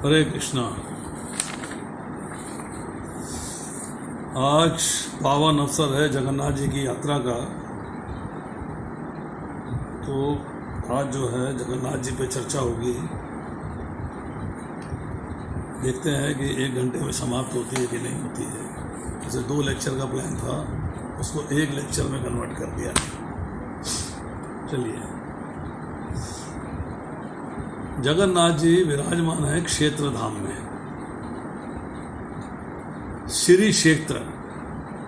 हरे कृष्णा। आज पावन अवसर है जगन्नाथ जी की यात्रा का। तो आज जो है जगन्नाथ जी पे चर्चा होगी। देखते हैं कि 1 घंटे में समाप्त होती है कि नहीं होती है। जैसे 2 लेक्चर का प्लान था, उसको 1 लेक्चर में कन्वर्ट कर दिया। चलिए, जगन्नाथ जी विराजमान है क्षेत्र धाम में। श्री क्षेत्र,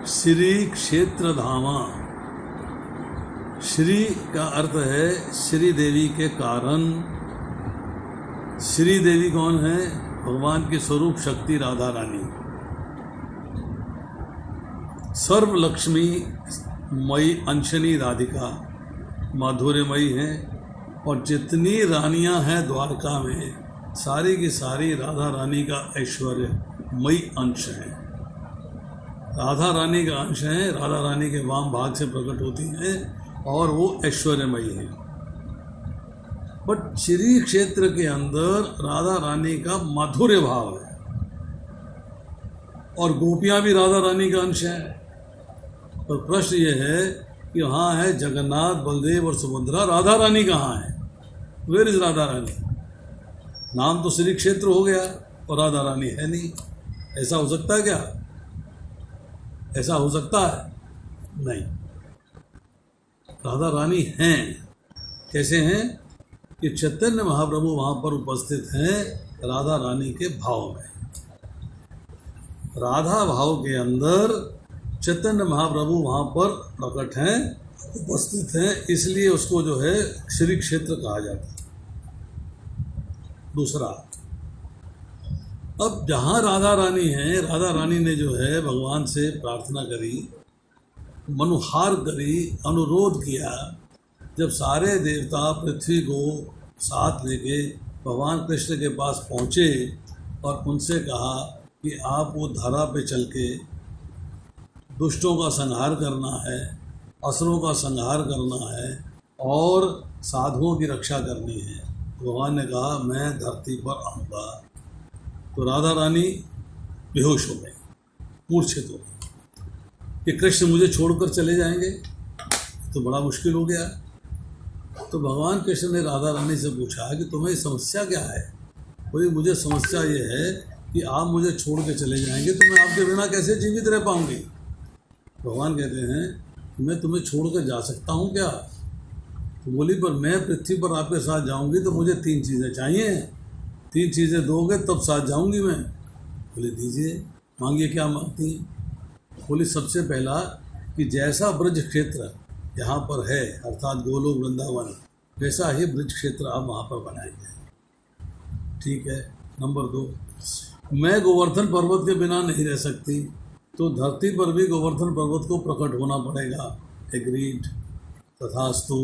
श्री क्षेत्र धामा। श्री का अर्थ है श्री देवी के कारण। श्री देवी कौन है? भगवान की स्वरूप शक्ति राधा रानी। सर्व लक्ष्मी मई अंशनी राधिका माधुर्यमयी हैं। और जितनी रानियां हैं द्वारका में, सारी की सारी राधा रानी का ऐश्वर्य मई अंश है। राधा रानी का अंश है, राधा रानी के वाम भाग से प्रकट होती हैं और वो ऐश्वर्यमयी है। बट श्री क्षेत्र के अंदर राधा रानी का माधुर्य भाव है और गोपियां भी राधा रानी का अंश है। पर प्रश्न ये है कि वहाँ है जगन्नाथ, बलदेव और सुभद्रा, राधा रानी कहाँ है? Where is Radha Rani? नाम तो श्री क्षेत्र हो गया और राधा रानी है नहीं। ऐसा हो सकता है क्या? ऐसा हो सकता है? नहीं। राधा रानी हैं। कैसे हैं? कि चैतन्य महाप्रभु वहाँ पर उपस्थित हैं राधा रानी के भाव में। राधा भाव के अंदर चैतन्य महाप्रभु वहाँ पर प्रकट हैं, उपस्थित हैं, इसलिए उसको जो है श्री क्षेत्र कहा जाता है। दूसरा, अब जहाँ राधा रानी है, राधा रानी ने जो है भगवान से प्रार्थना करी, मनुहार करी, अनुरोध किया। जब सारे देवता पृथ्वी को साथ लेके भगवान कृष्ण के पास पहुँचे और उनसे कहा कि आप वो धरा पे चल के दुष्टों का संहार करना है, असुरों का संहार करना है और साधुओं की रक्षा करनी है, भगवान ने कहा मैं धरती पर आऊँगा। तो राधा रानी बेहोश हो गई, मूर्छित हो गई कि कृष्ण मुझे छोड़कर चले जाएंगे, तो बड़ा मुश्किल हो गया। तो भगवान कृष्ण ने राधा रानी से पूछा कि तुम्हें समस्या क्या है? बोली मुझे समस्या ये है कि आप मुझे छोड़ के चले जाएंगे तो मैं आपके बिना कैसे जीवित रह पाऊंगी। भगवान कहते हैं कि मैं तुम्हें छोड़ कर जा सकता हूँ क्या? तो बोली पर मैं पृथ्वी पर आपके साथ जाऊंगी तो मुझे 3 चीज़ें चाहिए। 3 चीज़ें दोगे तब साथ जाऊंगी मैं। बोली दीजिए, मांगिए, क्या मांगती? बोली सबसे पहला कि जैसा ब्रज क्षेत्र यहाँ पर है, अर्थात गोलोक वृंदावन, वैसा ही ब्रज क्षेत्र आप वहाँ पर बनाएंगे। ठीक है। नंबर 2, मैं गोवर्धन पर्वत के बिना नहीं रह सकती, तो धरती पर भी गोवर्धन पर्वत को प्रकट होना पड़ेगा। एग्रीड, तथास्तु।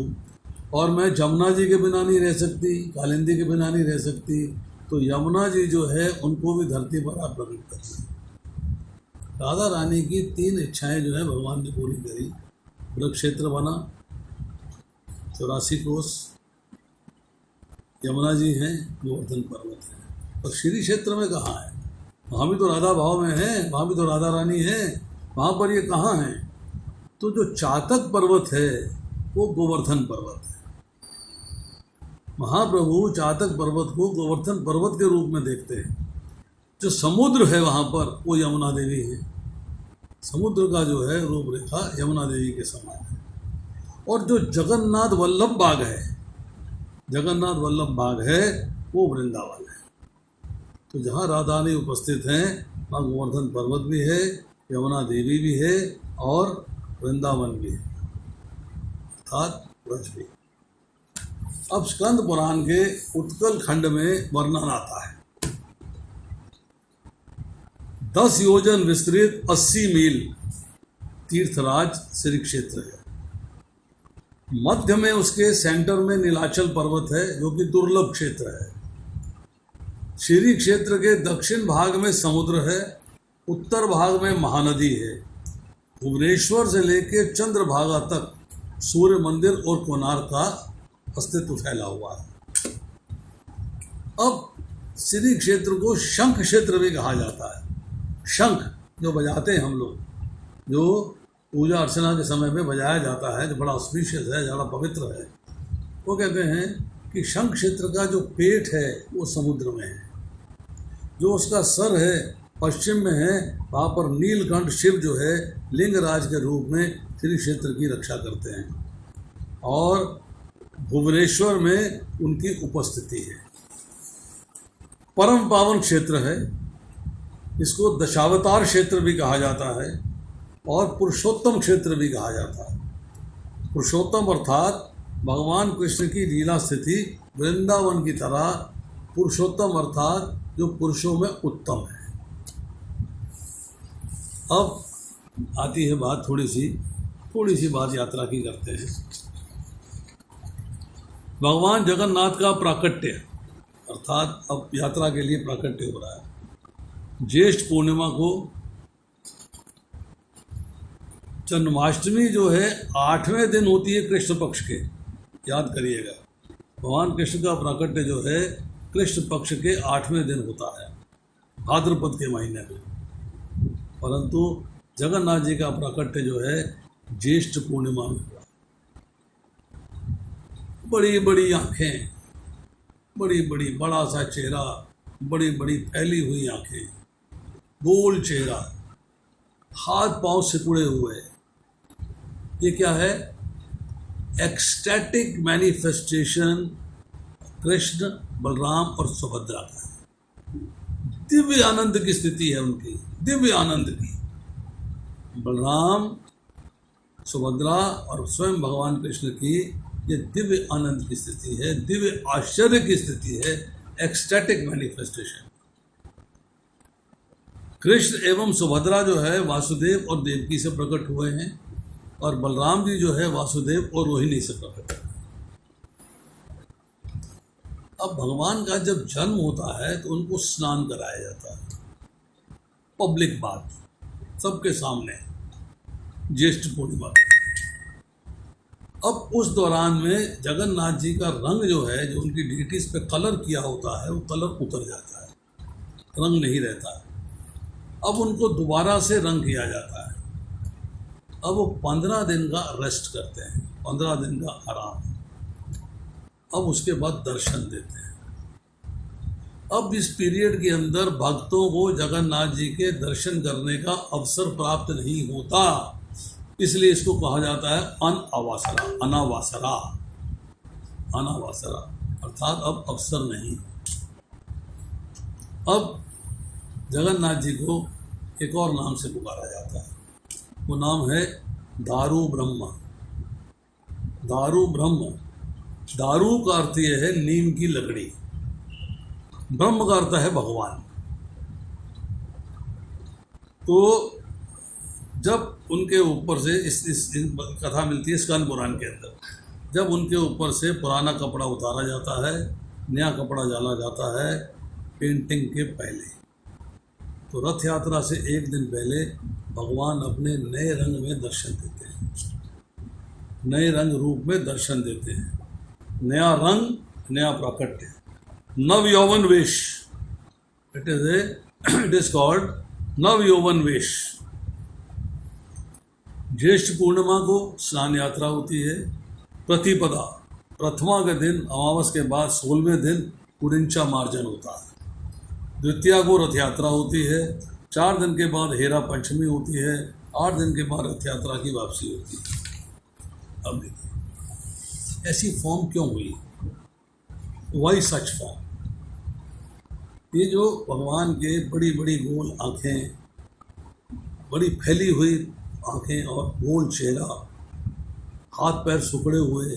और मैं जमुना जी के बिना नहीं रह सकती, कालिंदी के बिना नहीं रह सकती, तो यमुना जी जो है उनको भी धरती पर आप प्रकट करिए। राधा रानी की 3 इच्छाएं जो है भगवान ने पूरी करी। ब्रज क्षेत्र बना, 84 कोस, यमुना जी हैं, गोवर्धन पर्वत है। और श्री क्षेत्र में कहाँ है? वहाँ भी तो राधा भाव में है, वहाँ भी तो राधा रानी है, वहाँ पर ये कहाँ है? तो जो चातक पर्वत है वो गोवर्धन पर्वत है। महाप्रभु चातक पर्वत को गोवर्धन पर्वत के रूप में देखते हैं। जो समुद्र है वहाँ पर वो यमुना देवी है। समुद्र का जो है रूपरेखा यमुना देवी के समान है। और जो जगन्नाथ वल्लभ बाग है, जगन्नाथ वल्लभ बाग है, वो वृंदावन है। तो जहाँ राधा रानी उपस्थित हैं वहाँ गोवर्धन पर्वत भी है, यमुना देवी भी है और वृंदावन भी है, अर्थात ब्रज भी। अब स्कंद पुराण के उत्कल खंड में वर्णन आता है। 10 योजन विस्तृत 80 मील तीर्थराज श्री क्षेत्र है। मध्य में उसके सेंटर में नीलाचल पर्वत है जो कि दुर्लभ क्षेत्र है। श्री क्षेत्र के दक्षिण भाग में समुद्र है, उत्तर भाग में महानदी है। भुवनेश्वर से लेकर चंद्रभागा तक सूर्य मंदिर और कोणार्क का अस्तित्व फैला हुआ है। अब श्री क्षेत्र को शंख क्षेत्र भी कहा जाता है। शंख जो बजाते हैं हम लोग, जो पूजा अर्चना के समय में बजाया जाता है, जो बड़ा ऑस्पिशियस है, ज़्यादा पवित्र है, वो कहते हैं कि शंख क्षेत्र का जो पेट है वो समुद्र में है, जो उसका सर है पश्चिम में है, वहाँ पर नीलकंठ शिव जो है लिंगराज के रूप में श्री क्षेत्र की रक्षा करते हैं, और भुवनेश्वर में उनकी उपस्थिति है। परम पावन क्षेत्र है, इसको दशावतार क्षेत्र भी कहा जाता है और पुरुषोत्तम क्षेत्र भी कहा जाता है। पुरुषोत्तम अर्थात भगवान कृष्ण की लीला स्थिति वृंदावन की तरह, पुरुषोत्तम अर्थात जो पुरुषों में उत्तम है। अब आती है बात थोड़ी सी बात यात्रा की करते हैं। भगवान जगन्नाथ का प्राकट्य अर्थात अब यात्रा के लिए प्राकट्य हो रहा है। ज्येष्ठ पूर्णिमा को जन्माष्टमी जो है 8वें दिन होती है कृष्ण पक्ष के, याद करिएगा। भगवान कृष्ण का प्राकट्य जो है कृष्ण पक्ष के 8वें दिन होता है, भाद्रपद के महीने में, परंतु जगन्नाथ जी का प्राकट्य जो है ज्येष्ठ पूर्णिमा में हुआ। बड़ी बड़ी आँखें, बड़ा सा चेहरा, बड़ी फैली हुई आँखें, गोल चेहरा, हाथ पांव सिकुड़े हुए, ये क्या है? एक्सटैटिक मैनिफेस्टेशन कृष्ण, बलराम और सुभद्रा का दिव्य आनंद की स्थिति है उनकी, दिव्य आनंद की। बलराम, सुभद्रा और स्वयं भगवान कृष्ण की ये दिव्य आनंद की स्थिति है, दिव्य आश्चर्य की स्थिति है, एक्सटैटिक मैनिफेस्टेशन। कृष्ण एवं सुभद्रा जो है वासुदेव और देवकी से प्रकट हुए हैं, और बलराम जी जो है वासुदेव और रोहिणी से प्रकट हुए। अब भगवान का जब जन्म होता है तो उनको स्नान कराया जाता है, पब्लिक बात, सबके सामने, ज्येष्ठ पूर्णिमा। अब उस दौरान में जगन्नाथ जी का रंग जो है, जो उनकी डिटीज पे कलर किया होता है, वो कलर उतर जाता है, रंग नहीं रहता है। अब उनको दोबारा से रंग किया जाता है। अब वो 15 दिन का रेस्ट करते हैं, 15 दिन का आराम। अब उसके बाद दर्शन देते हैं। अब इस पीरियड के अंदर भक्तों को जगन्नाथ जी के दर्शन करने का अवसर प्राप्त नहीं होता, इसलिए इसको कहा जाता है अनावासरा, अनावासरा, अनावासरा अर्थात अब अवसर नहीं। अब जगन्नाथ जी को एक और नाम से पुकारा जाता है, वो नाम है दारू ब्रह्म। दारू ब्रह्म, दारू का अर्थ ये है नीम की लकड़ी, ब्रह्म का अर्थ है भगवान। तो जब उनके ऊपर से इस कथा मिलती है स्कंद पुराण के अंदर, जब उनके ऊपर से पुराना कपड़ा उतारा जाता है, नया कपड़ा डाला जाता है पेंटिंग के पहले, तो रथ यात्रा से एक दिन पहले भगवान अपने नए रंग में दर्शन देते हैं, नए रंग रूप में दर्शन देते हैं। नया रंग, नया प्राकट्य, नव यौवन वेश, इट इज कॉल्ड नव यौवन वेश। ज्येष्ठ पूर्णिमा को स्नान यात्रा होती है। प्रतिपदा, प्रथमा के दिन, अमावस के बाद 16वें दिन कुरिंचा मार्जन होता है। द्वितीया को रथ यात्रा होती है। 4 दिन के बाद हेरा पंचमी होती है। 8 दिन के बाद रथ यात्रा की वापसी होती है। अब देखिए ऐसी फॉर्म क्यों हुई, वाई सच फॉर्म। ये जो भगवान के बड़ी बड़ी गोल आँखें, बड़ी फैली हुई आँखें और गोल चेहरा, हाथ पैर सिकुड़े हुए,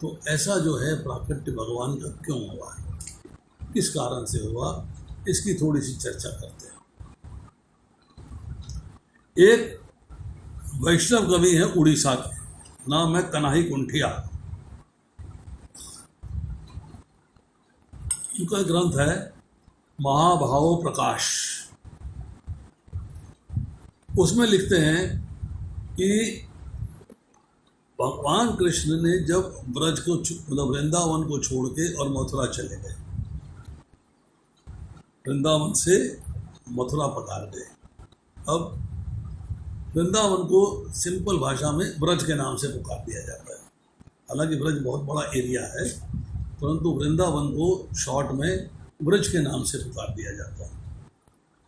तो ऐसा जो है प्राकट्य भगवान का क्यों हुआ है, किस कारण से हुआ, इसकी थोड़ी सी चर्चा करते हैं। एक वैष्णव कवि है उड़ीसा के, नाम है कन्हई कुंठिया। उनका ग्रंथ है महाभाव प्रकाश। उसमें लिखते हैं कि भगवान कृष्ण ने जब ब्रज को, मतलब वृंदावन को छोड़ के और मथुरा चले गए, वृंदावन से मथुरा पधार गए। अब वृंदावन को सिंपल भाषा में ब्रज के नाम से पुकार दिया जाता है। हालांकि ब्रज बहुत बड़ा एरिया है, परंतु वृंदावन को शॉर्ट में ब्रज के नाम से पुकार दिया जाता है।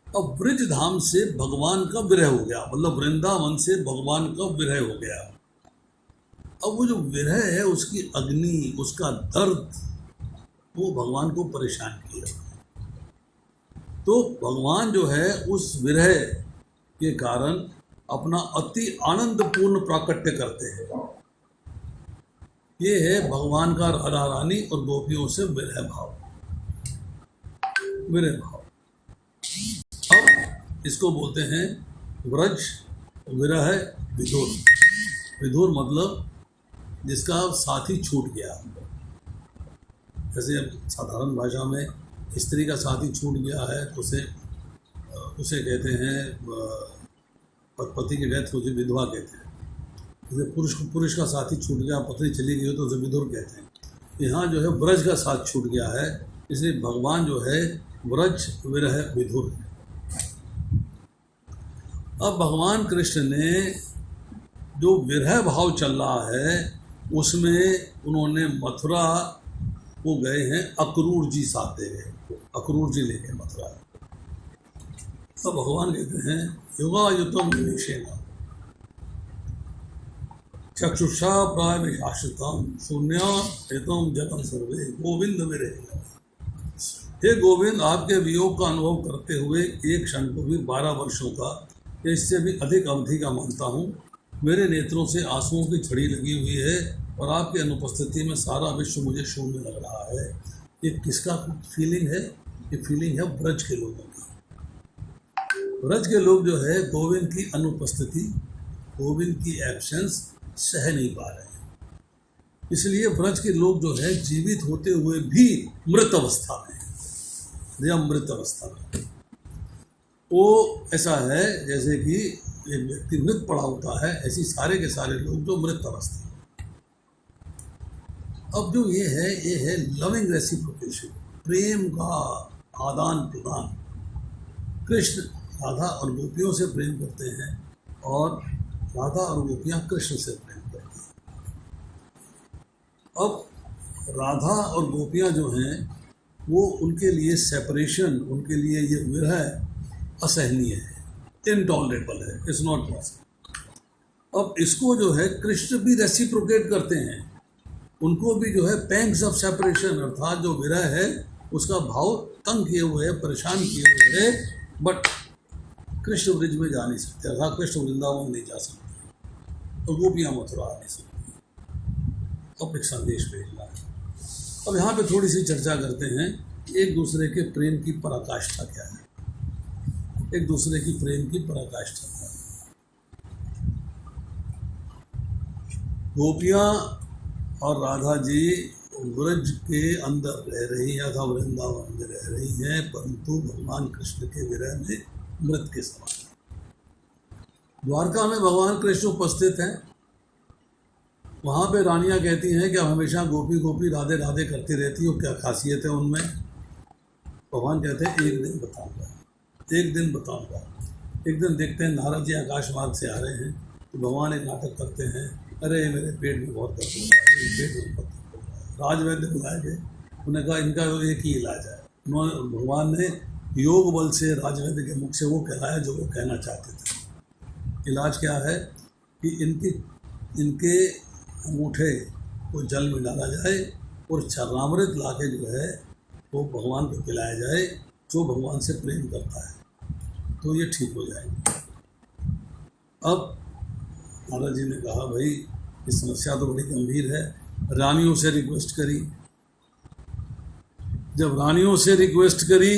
अब ब्रज धाम से भगवान का विरह हो गया, मतलब वृंदावन से भगवान का विरह हो गया। अब वो जो विरह है, उसकी अग्नि, उसका दर्द, वो भगवान को परेशान किया। तो भगवान जो है उस विरह के कारण अपना अति आनंदपूर्ण प्राकट्य करते हैं। ये है भगवान का राधा रानी और गोपियों से विरह भाव। विरह भाव अब इसको बोलते हैं व्रज विरह विधुर। विधुर मतलब जिसका साथी छूट गया। जैसे साधारण भाषा में स्त्री का साथी छूट गया है तो उसे कहते हैं, पति के गए तो उसे विधवा कहते हैं। जैसे पुरुष का साथी छूट गया, पत्नी चली गई हो तो उसे विधुर कहते हैं। यहाँ जो है ब्रज का साथ छूट गया है, इसलिए भगवान जो है व्रज विरह विधुर है। अब भगवान कृष्ण ने जो विरह भाव चल रहा है उसमें उन्होंने मथुरा वो गए हैं, अक्रूर जी साथ दे गए, अक्रूर जी ले गए मथुरा। अब भगवान कहते हैं युगायुतम निवेशेन चक्षुषा प्राय विशासितम शून्य हेतम जगम सर्वे गोविंद मेरे। हे गोविंद, आपके वियोग का अनुभव करते हुए एक क्षण को भी 12 वर्षों का या इससे भी अधिक अवधि का मानता हूँ। मेरे नेत्रों से आंसुओं की छड़ी लगी हुई है और आपकी अनुपस्थिति में सारा विश्व मुझे शून्य लग रहा है। ये किसका फीलिंग है? ये फीलिंग है ब्रज के लोगों की। ब्रज के लोग जो है गोविंद की अनुपस्थिति, गोविंद की एब्सेंस सह नहीं पा रहे हैं। इसलिए ब्रज के लोग जो है जीवित होते हुए भी मृत अवस्था में है, या मृत अवस्था में। वो ऐसा है जैसे कि एक व्यक्ति मृत पड़ा होता है, ऐसी सारे के सारे लोग जो मृत अवस्था में। अब जो ये है लविंग रेसिप्रोकेशन, प्रेम का आदान प्रदान। कृष्ण राधा और गोपियों से प्रेम करते हैं और राधा और गोपियाँ कृष्ण से प्रेम करती हैं। अब राधा और गोपियाँ जो हैं वो उनके लिए सेपरेशन, उनके लिए ये विरह असहनीय है, इनटॉलरेबल है, इट्स नॉट पॉसिबल। अब इसको जो है कृष्ण भी रेसिप्रोकेट करते हैं, उनको भी जो है पैंग्स ऑफ सेपरेशन अर्थात जो विरह है उसका भाव तंग किए हुए है, परेशान किए हुए है, बट कृष्ण ब्रिज में जा नहीं सकते, अर्थात कृष्ण वृंदावन नहीं जा सकते और गोपियाँ मथुरा आ नहीं सकती। अब एक संदेश भेजना है। अब यहाँ पे थोड़ी सी चर्चा करते हैं एक दूसरे के प्रेम की पराकाष्ठा क्या है, एक दूसरे की प्रेम की पराकाष्ठा क्या है। गोपियाँ और राधा जी ब्रज के अंदर रह रही हैं अथवा वृंदावन में रह रही हैं, परंतु भगवान कृष्ण के विरह में मृत के समान। द्वारका में भगवान कृष्ण उपस्थित हैं, वहाँ पे रानियाँ कहती हैं कि अब हमेशा गोपी गोपी राधे राधे करती रहती हो, क्या खासियत है उनमें। भगवान कहते हैं एक दिन बताऊँगा, एक दिन बताऊँगा। एक दिन देखते हैं नारद जी आकाश मार्ग से आ रहे हैं तो भगवान एक नाटक करते हैं, अरे मेरे पेट में बहुत दर्द हो रहा है, मेरे पेट में बहुत दर्द हो रहा है। राजवैद्य बुलाए गए, उन्होंने कहा इनका एक ही इलाज है। उन्होंने भगवान ने योग बल से राजवैद्य के मुख से वो कहलाया जो वो कहना चाहते थे। इलाज क्या है कि इनके अंगूठे को जल में डाला जाए और चरणामृत लाके जो है वो भगवान को पिलाया जाए, जो भगवान से प्रेम करता है, तो ये ठीक हो जाएंगे। अब नारद जी ने कहा भाई ये समस्या तो बड़ी गंभीर है, रानियों से रिक्वेस्ट करी। जब रानियों से रिक्वेस्ट करी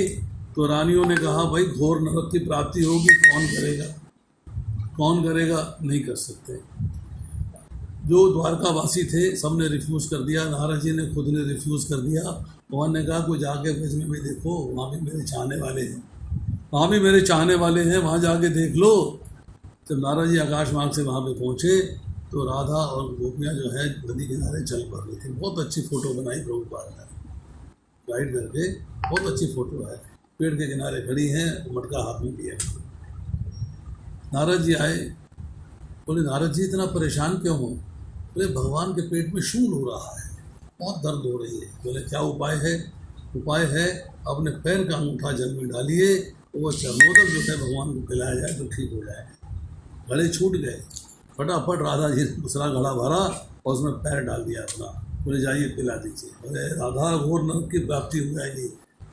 तो रानियों ने कहा भाई घोर नरक की प्राप्ति होगी, कौन करेगा, कौन करेगा, नहीं कर सकते। जो द्वारकावासी थे सबने रिफ्यूज़ कर दिया, नारद जी ने खुद ने रिफ्यूज़ कर दिया। भगवान ने कहा कोई जाके ब्रज में भी देखो, वहाँ भी मेरे चाहने वाले हैं, वहाँ भी मेरे चाहने वाले हैं, वहाँ जाके देख लो। जब नारद जी आकाश मार्ग से वहाँ पे पहुँचे तो राधा और गोपियाँ जो है नदी किनारे चल पड़ रही थी। बहुत अच्छी फ़ोटो बनाई प्रभुपाद ने, गाइड करके, बहुत अच्छी फ़ोटो है। पेड़ के किनारे खड़ी हैं, मटका हाथ में लिया। नारद जी आए, बोले नारद जी इतना परेशान क्यों हो? बोले भगवान के पेट में शूल हो रहा है, बहुत दर्द हो रही है। बोले क्या उपाय है? उपाय है अपने पैर का अंगूठा जल में डालिए, वो चरणोदक जो है भगवान को पिलाया जाए तो ठीक हो जाए। घड़े छूट गए, फटाफट राधा जी ने दूसरा घड़ा भरा और उसमें पैर डाल दिया अपना। बोले जाइए पिला दीजिए। बोले राधा घोर नरक की प्राप्ति हो जाएगी,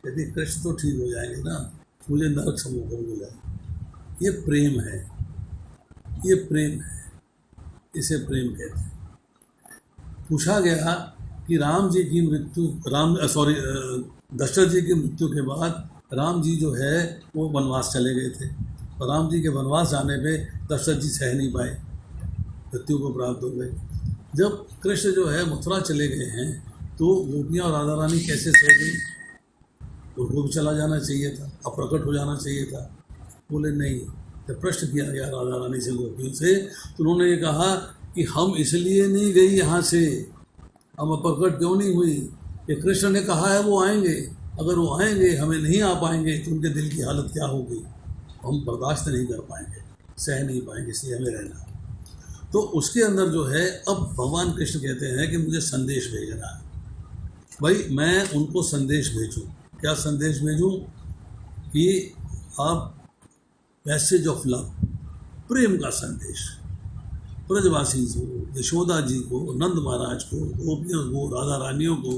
यदि कृष्ण तो ठीक हो जाएंगे ना, मुझे नरक सम्मुख हो जाए। ये प्रेम है, ये प्रेम है, इसे प्रेम कहते हैं। पूछा गया कि राम जी की मृत्यु दशरथ जी की मृत्यु के बाद राम जी जो है वो वनवास चले गए थे, और राम जी के वनवास जाने पे दशरथ जी सह नहीं पाए, मृत्यु को प्राप्त हो गए। जब कृष्ण जो है मथुरा चले गए हैं तो गोपियाँ और राधा रानी कैसे सह गई? उनको भी चला जाना चाहिए था, अप्रकट हो जाना चाहिए था। बोले नहीं। जब प्रश्न किया गया राधा रानी से, गोपियों से, तो उन्होंने ये कहा कि हम इसलिए नहीं गई यहाँ से, हम अप्रकट क्यों नहीं हुई कि कृष्ण ने कहा है वो आएंगे, अगर वो आएंगे हमें नहीं आ पाएंगे तो उनके दिल की हालत क्या होगी, हम बर्दाश्त नहीं कर पाएंगे, सह नहीं पाएंगे, इसलिए हमें रहना। तो उसके अंदर जो है अब भगवान कृष्ण कहते हैं कि मुझे संदेश भेजना है। भाई मैं उनको संदेश भेजूँ, क्या संदेश भेजूँ? कि आप मैसेज ऑफ लव, प्रेम का संदेश ब्रजवासी को, यशोदा जी को, नंद महाराज को, गोपियों को, राधा रानियों को।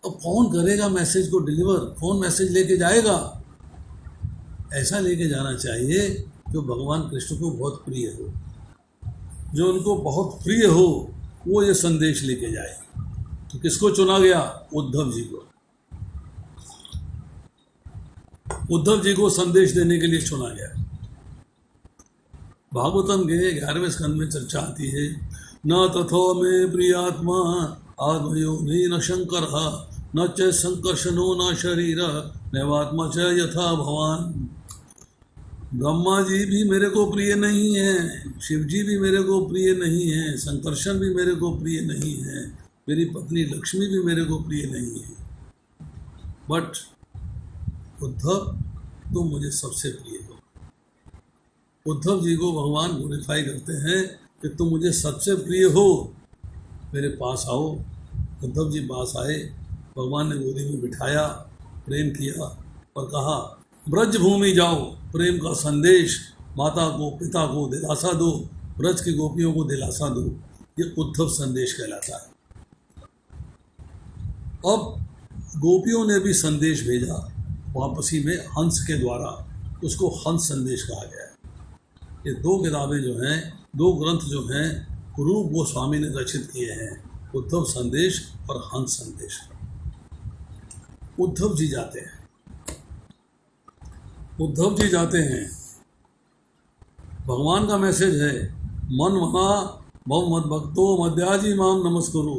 अब कौन करेगा मैसेज को डिलीवर? कौन मैसेज लेके जाएगा? ऐसा लेके जाना चाहिए जो भगवान कृष्ण को बहुत प्रिय हो, जो उनको बहुत प्रिय हो, वो ये संदेश लेके जाए। तो किसको चुना गया? उद्धव जी को। उद्धव जी को संदेश देने के लिए चुना गया। भागवतम के 11वें स्कंद में चर्चा आती है, न तथो में प्रियात्मा आत्मयोनि न शंकर न च संकर्षणो न शरीर नैवात्मा च यथा भवान। ब्रह्मा जी भी मेरे को प्रिय नहीं है, शिव जी भी मेरे को प्रिय नहीं है, संकर्षण भी मेरे को प्रिय नहीं है, मेरी पत्नी लक्ष्मी भी मेरे को प्रिय नहीं है, बट उद्धव तुम मुझे सबसे प्रिय हो। उद्धव जी को भगवान ग्लोरीफाई करते हैं कि तुम मुझे सबसे प्रिय हो, मेरे पास आओ। उद्धव जी पास आए, भगवान ने गोदी में बिठाया, प्रेम किया और कहा ब्रज भूमि जाओ, प्रेम का संदेश माता को पिता को दिलासा दो, ब्रज की गोपियों को दिलासा दो। ये उद्धव संदेश कहलाता है। अब गोपियों ने भी संदेश भेजा वापसी में हंस के द्वारा, उसको हंस संदेश कहा गया है। ये दो किताबें जो हैं, दो ग्रंथ जो हैं, रूप गोस्वामी ने रचित किए हैं, उद्धव संदेश और हंस संदेश। उद्धव जी जाते हैं, उद्धव जी जाते हैं, भगवान का मैसेज है, मन मना मम मद भक्तो मद्याजी माम नमस्कुरु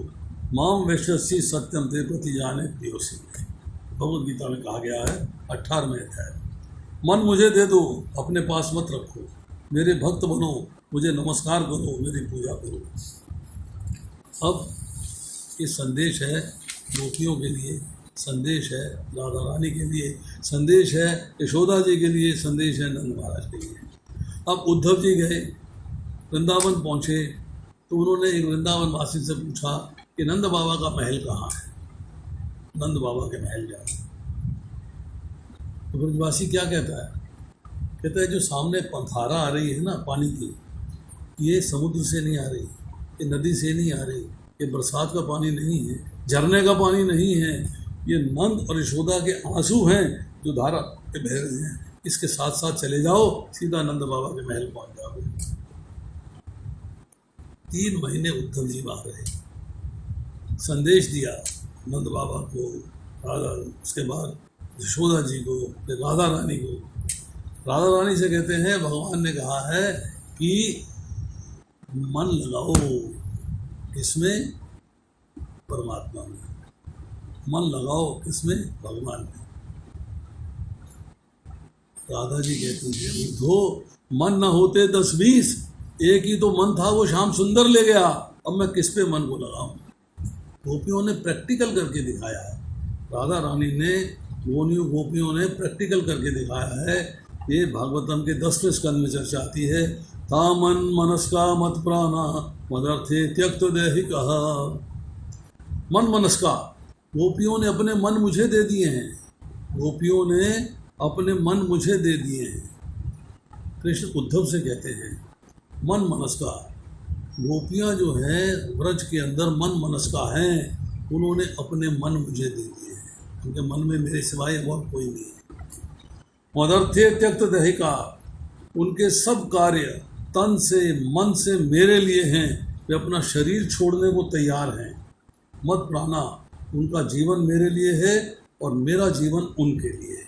माम वैश्यसी सत्यम ते प्रति जाने प्रियोसी। भगवद गीता में कहा गया है 18वें अध्याय। मन मुझे दे दो, अपने पास मत रखो, मेरे भक्त बनो, मुझे नमस्कार करो, मेरी पूजा करो। अब ये संदेश है गोपियों के लिए, संदेश है राधा रानी के लिए, संदेश है यशोदा जी के लिए, संदेश है नंद महाराज के लिए। अब उद्धव जी गए, वृंदावन पहुँचे, तो उन्होंने एक वृंदावन वासी से पूछा कि नंद बाबा का महल कहाँ है, नंद बाबा के महल जाओ। तो ब्रजवासी क्या कहता है? कहता है जो सामने धारा आ रही है ना पानी की, ये समुद्र से नहीं आ रही, ये नदी से नहीं आ रही, ये बरसात का पानी नहीं है, झरने का पानी नहीं है, ये नंद और यशोदा के आंसू हैं जो धारा पे बह रहे हैं। इसके साथ साथ चले जाओ, सीधा नंद बाबा के महल पहुंच जाओगे। 3 महीने उद्धव जी वहाँ रहे, संदेश दिया नंद बाबा को, राधा, उसके बाद यशोदा जी को, फिर राधा रानी को। राधा रानी से कहते हैं भगवान ने कहा है कि मन लगाओ किसमें? परमात्मा में। मन लगाओ किसमें? भगवान में। राधा जी कहती है उद्धो मन न होते 10-20, एक ही तो मन था वो श्याम सुंदर ले गया, अब मैं किस पे मन को लगाऊं? गोपियों ने प्रैक्टिकल करके दिखाया है। राधा रानी ने गोपियों ने प्रैक्टिकल करके दिखाया है। ये भागवतम के 10वें स्कंद में चर्चा आती है। तामन मनस्का मत प्राणा मदर्थे त्यक्त देहि कहा। मन मनस्का, गोपियों ने अपने मन मुझे दे दिए हैं, गोपियों ने अपने मन मुझे दे दिए हैं। कृष्ण उद्धव से कहते हैं मन मनस्का। गोपियाँ जो हैं व्रज के अंदर मन मनस्का हैं, उन्होंने अपने मन मुझे दे दिए हैं, उनके मन में मेरे सिवाय और कोई नहीं है। मदर्थे त्यक्त दहिका, उनके सब कार्य तन से मन से मेरे लिए हैं, वे अपना शरीर छोड़ने को तैयार हैं। मत प्राणा, उनका जीवन मेरे लिए है और मेरा जीवन उनके लिए है।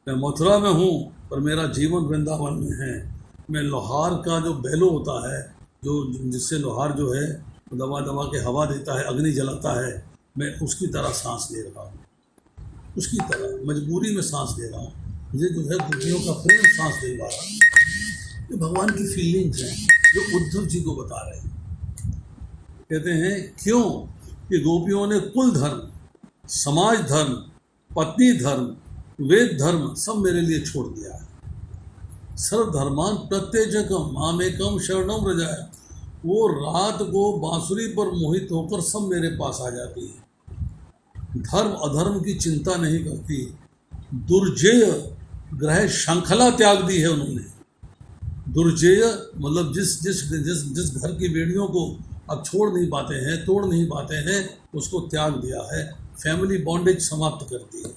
मैं मथुरा में हूँ पर मेरा जीवन वृंदावन में है। मैं लोहार का जो बैलो होता है, जो जिससे लोहार जो है दबा दबा के हवा देता है, अग्नि जलाता है, मैं उसकी तरह सांस ले रहा हूँ, उसकी तरह मजबूरी में सांस ले रहा हूँ। मुझे जो है गोपियों का प्रेम सांस ले पा रहा है। ये भगवान की फीलिंग्स हैं जो उद्धव जी को बता रहे हैं। कहते हैं क्यों कि गोपियों ने कुल धर्म, समाज धर्म, पत्नी धर्म, वेद धर्म सब मेरे लिए छोड़ दिया है। सर्वधर्मान प्रत्येकम मामेकम शरणम व्रजाय, वो रात को बांसुरी पर मोहित होकर सब मेरे पास आ जाती है। धर्म अधर्म की चिंता नहीं करती। दुर्जेय ग्रह श्रृंखला त्याग दी है उन्होंने। दुर्जेय मतलब जिस घर की बेड़ियों को अब छोड़ नहीं पाते हैं, तोड़ नहीं पाते हैं, उसको त्याग दिया है। फैमिली बॉन्डेज समाप्त कर दी है।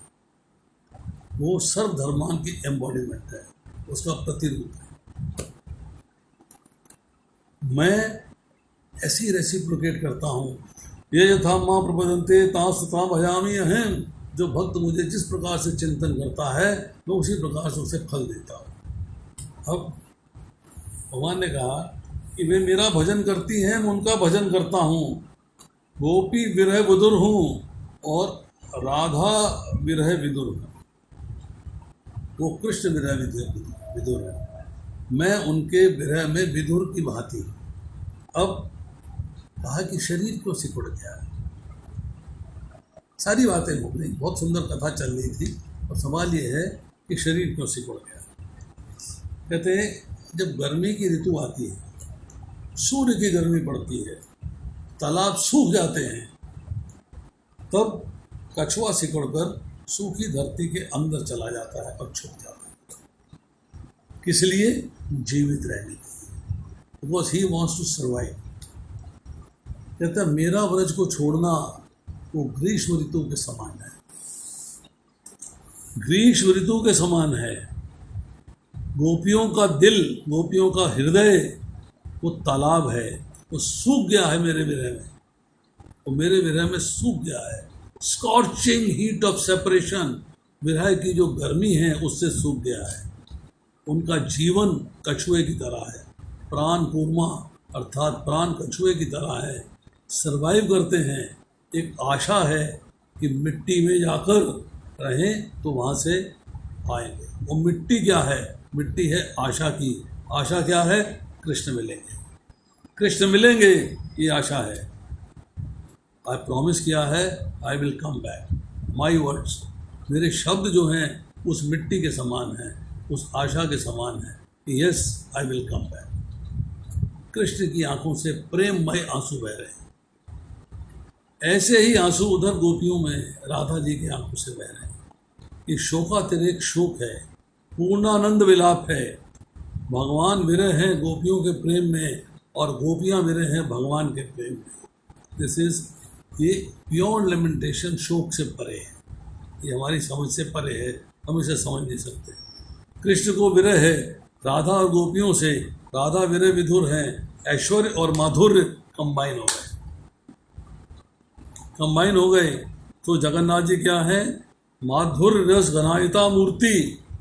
वो सर्वधर्मान की एम्बॉडीमेंट है, उसका प्रतिरूप है। मैं ऐसी रेसिप्रोकेट करता हूँ। ये यथा माँ प्रपदन्ते तास तथा भजामि अहम, जो भक्त मुझे जिस प्रकार से चिंतन करता है मैं उसी प्रकार से उसे फल देता हूँ। अब भगवान ने कहा कि वे मेरा भजन करती हैं, मैं उनका भजन करता हूँ। गोपी विरह विदुर हूँ और राधा विरह विदुर हूँ। वो कृष्ण विरह विदुर है, मैं उनके विरह में विदुर की भांति। अब कहा कि शरीर क्यों सिकुड़ गया है। सारी बातें हो गई, बहुत सुंदर कथा चल रही थी, और सवाल ये है कि शरीर क्यों सिकुड़ गया। कहते हैं जब गर्मी की ऋतु आती है, सूर्य की गर्मी पड़ती है, तालाब सूख जाते हैं, तब कछुआ सिकुड़कर सूखी धरती के अंदर चला जाता है और छुप जाता है। किस लिए? जीवित रहने के लिए। Because he wants to survive. कहता है मेरा व्रज को छोड़ना वो ग्रीष्म ऋतु के समान है, ग्रीष्म ऋतु के समान है। गोपियों का दिल, गोपियों का हृदय वो तालाब है, वो सूख गया है मेरे विरह में, वो मेरे विरह में सूख गया है। स्कॉर्चिंग हीट ऑफ सेपरेशन, विरह की जो गर्मी है उससे सूख गया है। उनका जीवन कछुए की तरह है, प्राण कूर्मा अर्थात प्राण कछुए की तरह है, सर्वाइव करते हैं। एक आशा है कि मिट्टी में जाकर रहें तो वहाँ से आएंगे। वो मिट्टी क्या है? मिट्टी है आशा की। आशा क्या है? कृष्ण मिलेंगे, कृष्ण मिलेंगे, ये आशा है। आई प्रॉमिस किया है I will come back. My words, मेरे शब्द जो हैं उस मिट्टी के समान हैं, उस आशा के समान हैं कि yes I will come back. Krishna की आंखों से प्रेममय आंसू बह रहे हैं। ऐसे ही आंसू उधर गोपियों में राधा जी की आंखों से बह रहे हैं। ये शोकातिरेक शोक है, पूर्णानंद विलाप है। भगवान विरह हैं गोपियों के प्रेम में और गोपियाँ विरह हैं भगवान के प्रेम में। दिस इज, ये प्योर लेमेंटेशन, शोक से परे है, ये हमारी समझ से परे है, हम इसे समझ नहीं सकते। कृष्ण को विरह है राधा और गोपियों से, राधा विरह विधुर हैं, ऐश्वर्य और माधुर्य कंबाइन हो गए, कंबाइन हो गए। तो जगन्नाथ जी क्या है? माधुर्य रस घनायिता मूर्ति,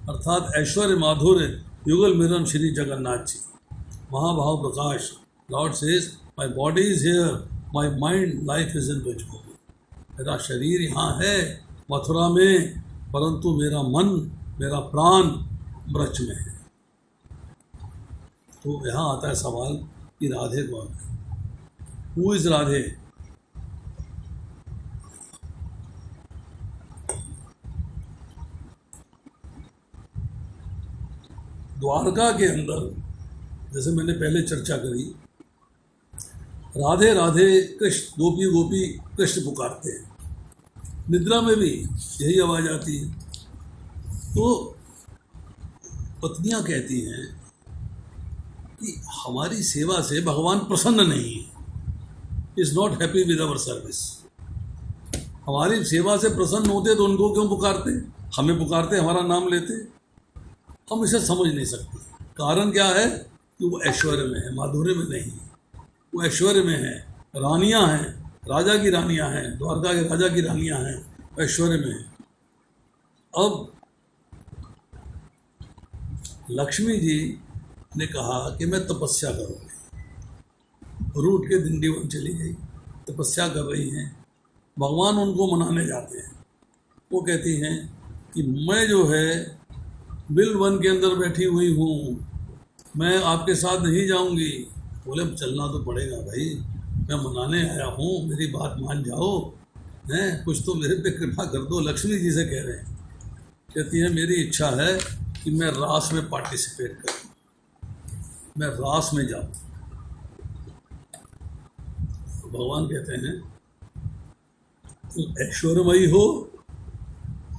अर्थात ऐश्वर्य माधुर्य युगल मिलन श्री जगन्नाथ जी, महाभाव प्रकाश। Lord says my body is here, my mind life is in Brajbhoomi. मेरा शरीर यहाँ है मथुरा में, परंतु मेरा मन, मेरा प्राण ब्रज में है। तो यहाँ आता है सवाल कि राधे कौन है? Who is Radhe? द्वारका के अंदर जैसे मैंने पहले चर्चा करी, राधे राधे कृष्ण, गोपी गोपी कृष्ण पुकारते हैं, निद्रा में भी यही आवाज़ आती है। तो पत्नियां कहती हैं कि हमारी सेवा से भगवान प्रसन्न नहीं है, is not happy with our service. हमारी सेवा से प्रसन्न होते तो उनको क्यों पुकारते, हमें पुकारते, हमारा नाम लेते। हम इसे समझ नहीं सकते। कारण क्या है कि वो ऐश्वर्य में है, माधुर्य में नहीं है। वो ऐश्वर्य में है, रानियां हैं, राजा की रानियां हैं, द्वारका के राजा की रानियां हैं, ऐश्वर्य में है। अब लक्ष्मी जी ने कहा कि मैं तपस्या करूँगी, रूठ के दिंडीवन चली गई, तपस्या कर रही हैं। भगवान उनको मनाने जाते हैं। वो कहती हैं कि मैं जो है बिल वन के अंदर बैठी हुई हूँ, मैं आपके साथ नहीं जाऊँगी। बोले चलना तो पड़ेगा भाई, मैं मनाने आया हूँ, मेरी बात मान जाओ, हैं कुछ तो मेरे पे कृपा कर दो। लक्ष्मी जी से कह रहे हैं। कहती है मेरी इच्छा है कि मैं रास में पार्टिसिपेट करूँ, मैं रास में जाऊँ। भगवान कहते हैं तुम ऐश्वर्यमयी हो,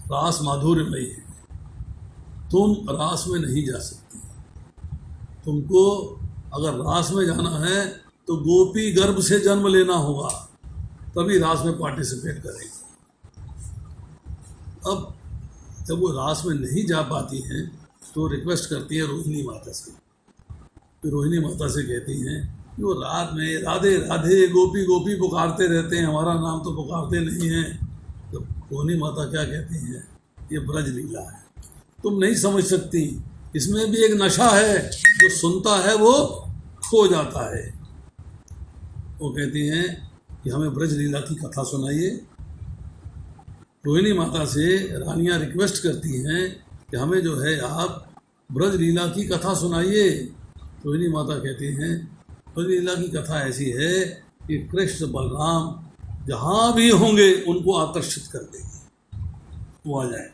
रास माधुर्यमयी है, तुम रास में नहीं जा सकती। तुमको अगर रास में जाना है तो गोपी गर्भ से जन्म लेना होगा, तभी रास में पार्टिसिपेट करेगी। अब जब वो रास में नहीं जा पाती हैं तो रिक्वेस्ट करती है रोहिणी माता से। तो रोहिणी माता से कहती हैं कि वो रात में राधे राधे गोपी गोपी पुकारते रहते हैं, हमारा नाम तो पुकारते नहीं हैं। तो रोहिणी माता क्या कहती हैं, ये ब्रज लीला है, तुम नहीं समझ सकती, इसमें भी एक नशा है, जो सुनता है वो खो जाता है। वो कहती हैं कि हमें ब्रज लीला की कथा सुनाइए। रोहिणी माता से रानियां रिक्वेस्ट करती हैं कि हमें जो है आप ब्रज लीला की कथा सुनाइए। रोहिणी माता कहती हैं ब्रज लीला की कथा ऐसी है कि कृष्ण बलराम जहाँ भी होंगे उनको आकर्षित कर देंगे, वो आ जाए।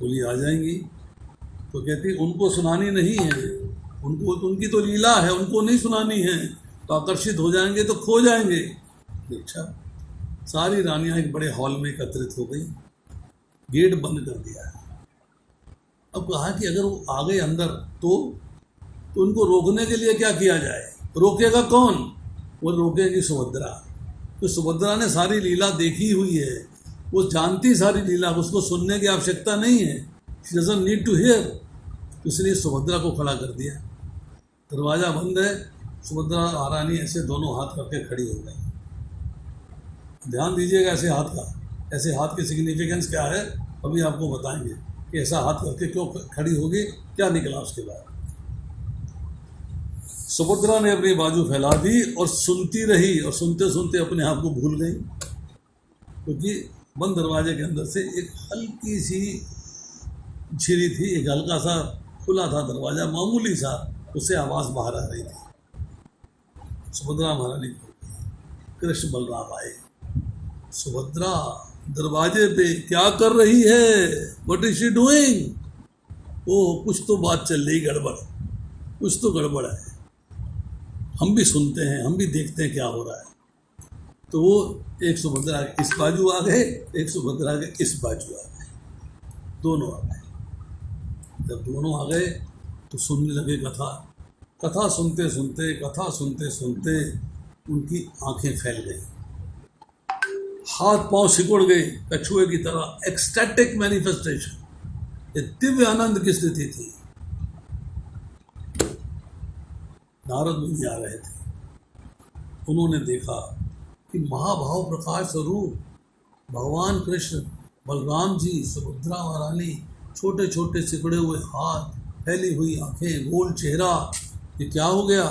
बोली आ जाएंगी। तो कहती उनको सुनानी नहीं है, उनको उनकी तो लीला है, उनको नहीं सुनानी है, तो आकर्षित हो जाएंगे तो खो जाएंगे। अच्छा, सारी रानियां एक बड़े हॉल में एकत्रित हो गई, गेट बंद कर दिया। अब कहा कि अगर वो आ गए अंदर तो उनको रोकने के लिए क्या किया जाए। रोकेगा कौन, वो रोकेगी सुभद्रा। तो सुभद्रा ने सारी लीला देखी हुई है, वो जानती सारी लीला, उसको सुनने की आवश्यकता नहीं है, she doesn't need to hear. इसलिए सुभद्रा को खड़ा कर दिया। दरवाज़ा बंद है, सुभद्रा महारानी ऐसे दोनों हाथ करके खड़ी हो गई। ध्यान दीजिएगा ऐसे हाथ का, ऐसे हाथ की सिग्निफिकेंस क्या है अभी आपको बताएंगे कि ऐसा हाथ करके क्यों खड़ी होगी, क्या निकला उसके बाद। सुभद्रा ने अपनी बाजू फैला दी और सुनती रही, और सुनते सुनते अपने आप को भूल गई, क्योंकि बंद दरवाजे के अंदर से एक हल्की सी झिरी थी, एक हल्का सा खुला था दरवाज़ा, मामूली सा, उससे आवाज़ बाहर आ रही थी। सुभद्रा महारानी कृष्ण बलराम आए। सुभद्रा दरवाजे पे क्या कर रही है, व्हाट इज शी डूइंग। ओह, कुछ तो बात चल रही, गड़बड़, कुछ तो गड़बड़ है, हम भी सुनते हैं, हम भी देखते हैं क्या हो रहा है। तो वो एक सुभद्रा इस बाजू आ गए, एक सुभद्रा के इस बाजू आ गए, दोनों आ गए। जब दोनों आ गए तो सुनने लगे कथा। कथा सुनते सुनते, कथा सुनते सुनते उनकी आंखें फैल गई, हाथ पांव सिकुड़ गए कछुए की तरह। एक्सटैटिक मैनिफेस्टेशन, ये दिव्य आनंद की स्थिति थी। नारद मुनि आ रहे थे, उन्होंने देखा कि महाभाव प्रकाश स्वरूप भगवान कृष्ण, बलराम जी, सुभद्रा महारानी, छोटे छोटे सिकुड़े हुए हाथ, फैली हुई आंखें, गोल चेहरा, ये क्या हो गया।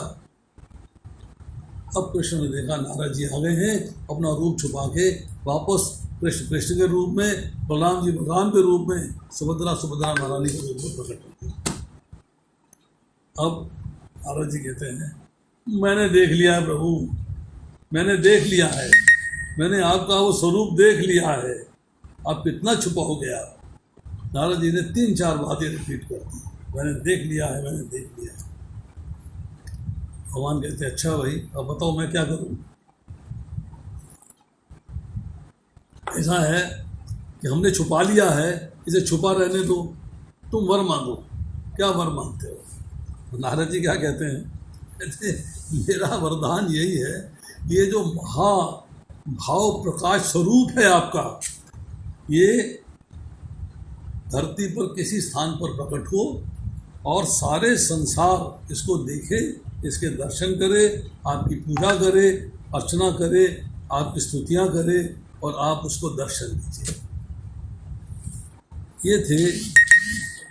अब कृष्ण ने देखा नारद जी आ गए हैं, अपना रूप छुपा के वापस कृष्ण कृष्ण के रूप में, बलराम जी बलराम के रूप में, सुभद्रा महारानी के रूप में प्रकट हो गए। अब नारद जी कहते हैं मैंने देख लिया है प्रभु, मैंने देख लिया है, मैंने आपका वो स्वरूप देख लिया है, आप कितना छुपा हो गया। नारद जी ने 3-4 बातें रिपीट कर दी। मैंने देख लिया है, मैंने देख लिया है। भगवान कहते अच्छा भाई, अब बताओ मैं क्या करूं। ऐसा है कि हमने छुपा लिया है, इसे छुपा रहने दो, तुम वर मांगो। क्या वर मांगते हो? नारद जी क्या कहते हैं? कहते मेरा वरदान यही है, ये जो महा भाव प्रकाश स्वरूप है आपका, ये धरती पर किसी स्थान पर प्रकट हो और सारे संसार इसको देखे, इसके दर्शन करे, आपकी पूजा करे, अर्चना करे, आपकी स्तुतियां करे और आप उसको दर्शन दीजिए। ये थे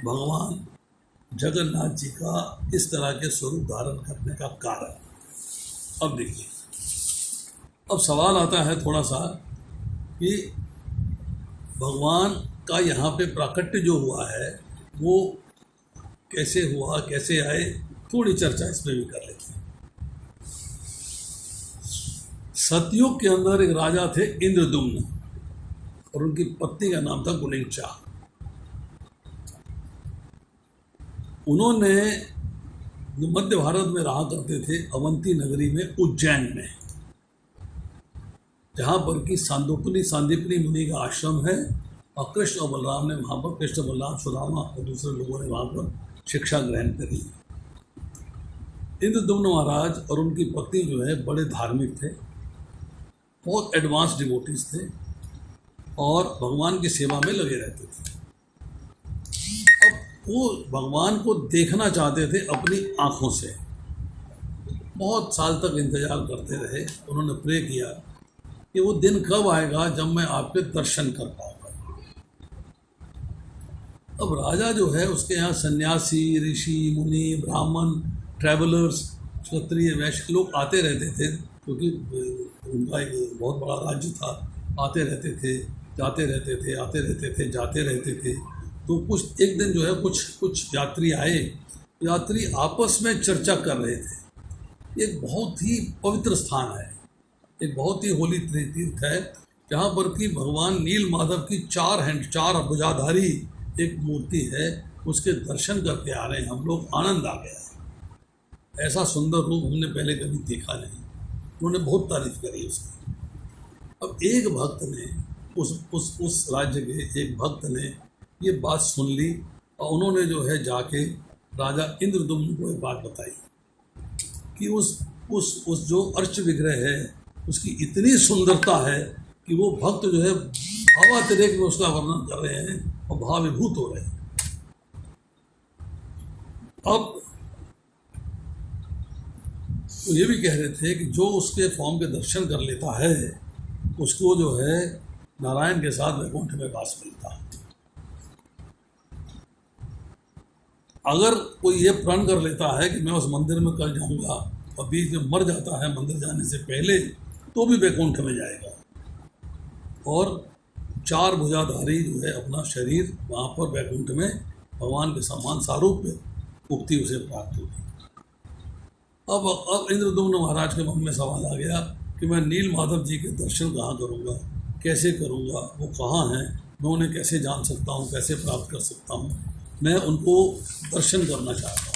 भगवान जगन्नाथ जी का इस तरह के स्वरूप धारण करने का कारण। अब देखिए, अब सवाल आता है थोड़ा सा कि भगवान का यहाँ पे प्राकट्य जो हुआ है वो कैसे हुआ, कैसे आए, थोड़ी चर्चा इसमें भी कर लेते हैं। सतयुग के अंदर एक राजा थे इंद्रदुम्न और उनकी पत्नी का नाम था गुलिंचा। उन्होंने जो मध्य भारत में रहा करते थे, अवंती नगरी में, उज्जैन में, जहाँ पर कि सांदीपनी मुनि का आश्रम है और कृष्ण और बलराम ने वहाँ पर, कृष्ण बलराम सुदामा और दूसरे लोगों ने वहाँ पर शिक्षा ग्रहण करी। इंद्रदुम्न महाराज और उनकी पत्नी जो है बड़े धार्मिक थे, बहुत एडवांस डिवोटीज थे और भगवान की सेवा में लगे रहते थे। अब वो भगवान को देखना चाहते थे अपनी आँखों से। बहुत साल तक इंतजार करते रहे। उन्होंने प्रे किया कि वो दिन कब आएगा जब मैं आपके दर्शन कर पाऊंगा। अब राजा जो है, उसके यहाँ सन्यासी, ऋषि, मुनि, ब्राह्मण, ट्रैवलर्स, क्षत्रिय, वैश्य लोग आते रहते थे, क्योंकि उनका एक बहुत बड़ा राज्य था। आते रहते थे, जाते रहते थे, आते रहते थे, जाते रहते थे। तो कुछ एक दिन जो है कुछ यात्री आए। यात्री आपस में चर्चा कर रहे थे। एक बहुत ही पवित्र स्थान है, एक बहुत ही होली तीर्थ है, जहाँ पर कि भगवान नील माधव की चार भुजाधारी एक मूर्ति है। उसके दर्शन करके आ रहे हैं हम लोग, आनंद आ गया है। ऐसा सुंदर रूप हमने पहले कभी देखा नहीं। उन्होंने बहुत तारीफ करी उसकी। अब एक भक्त ने, उस राज्य के एक भक्त ने ये बात सुन ली और उन्होंने जो है जाके राजा इंद्रदुम्न को ये बात बताई कि उस जो अर्च विग्रह है उसकी इतनी सुंदरता है कि वो भक्त जो है भावातिरेक में उसका वर्णन कर रहे हैं और भावविभूत हो रहे हैं। अब तो ये भी कह रहे थे कि जो उसके फॉर्म के दर्शन कर लेता है उसको जो है नारायण के साथ वैकुंठ में वास मिलता है। अगर कोई ये प्रण कर लेता है कि मैं उस मंदिर में कल जाऊंगा और बीच में मर जाता है मंदिर जाने से पहले, तो भी वैकुंठ में जाएगा। और चार भुजाधारी जो है अपना शरीर वहाँ पर वैकुंठ में भगवान के समान सारूप्य मुक्ति उसे प्राप्त होगी। अब इंद्रदुम्न महाराज के मन में सवाल आ गया कि मैं नील माधव जी के दर्शन कहाँ करूँगा, कैसे करूँगा, वो कहाँ हैं, मैं उन्हें कैसे जान सकता हूँ, कैसे प्राप्त कर सकता हूँ, मैं उनको दर्शन करना चाहता हूँ।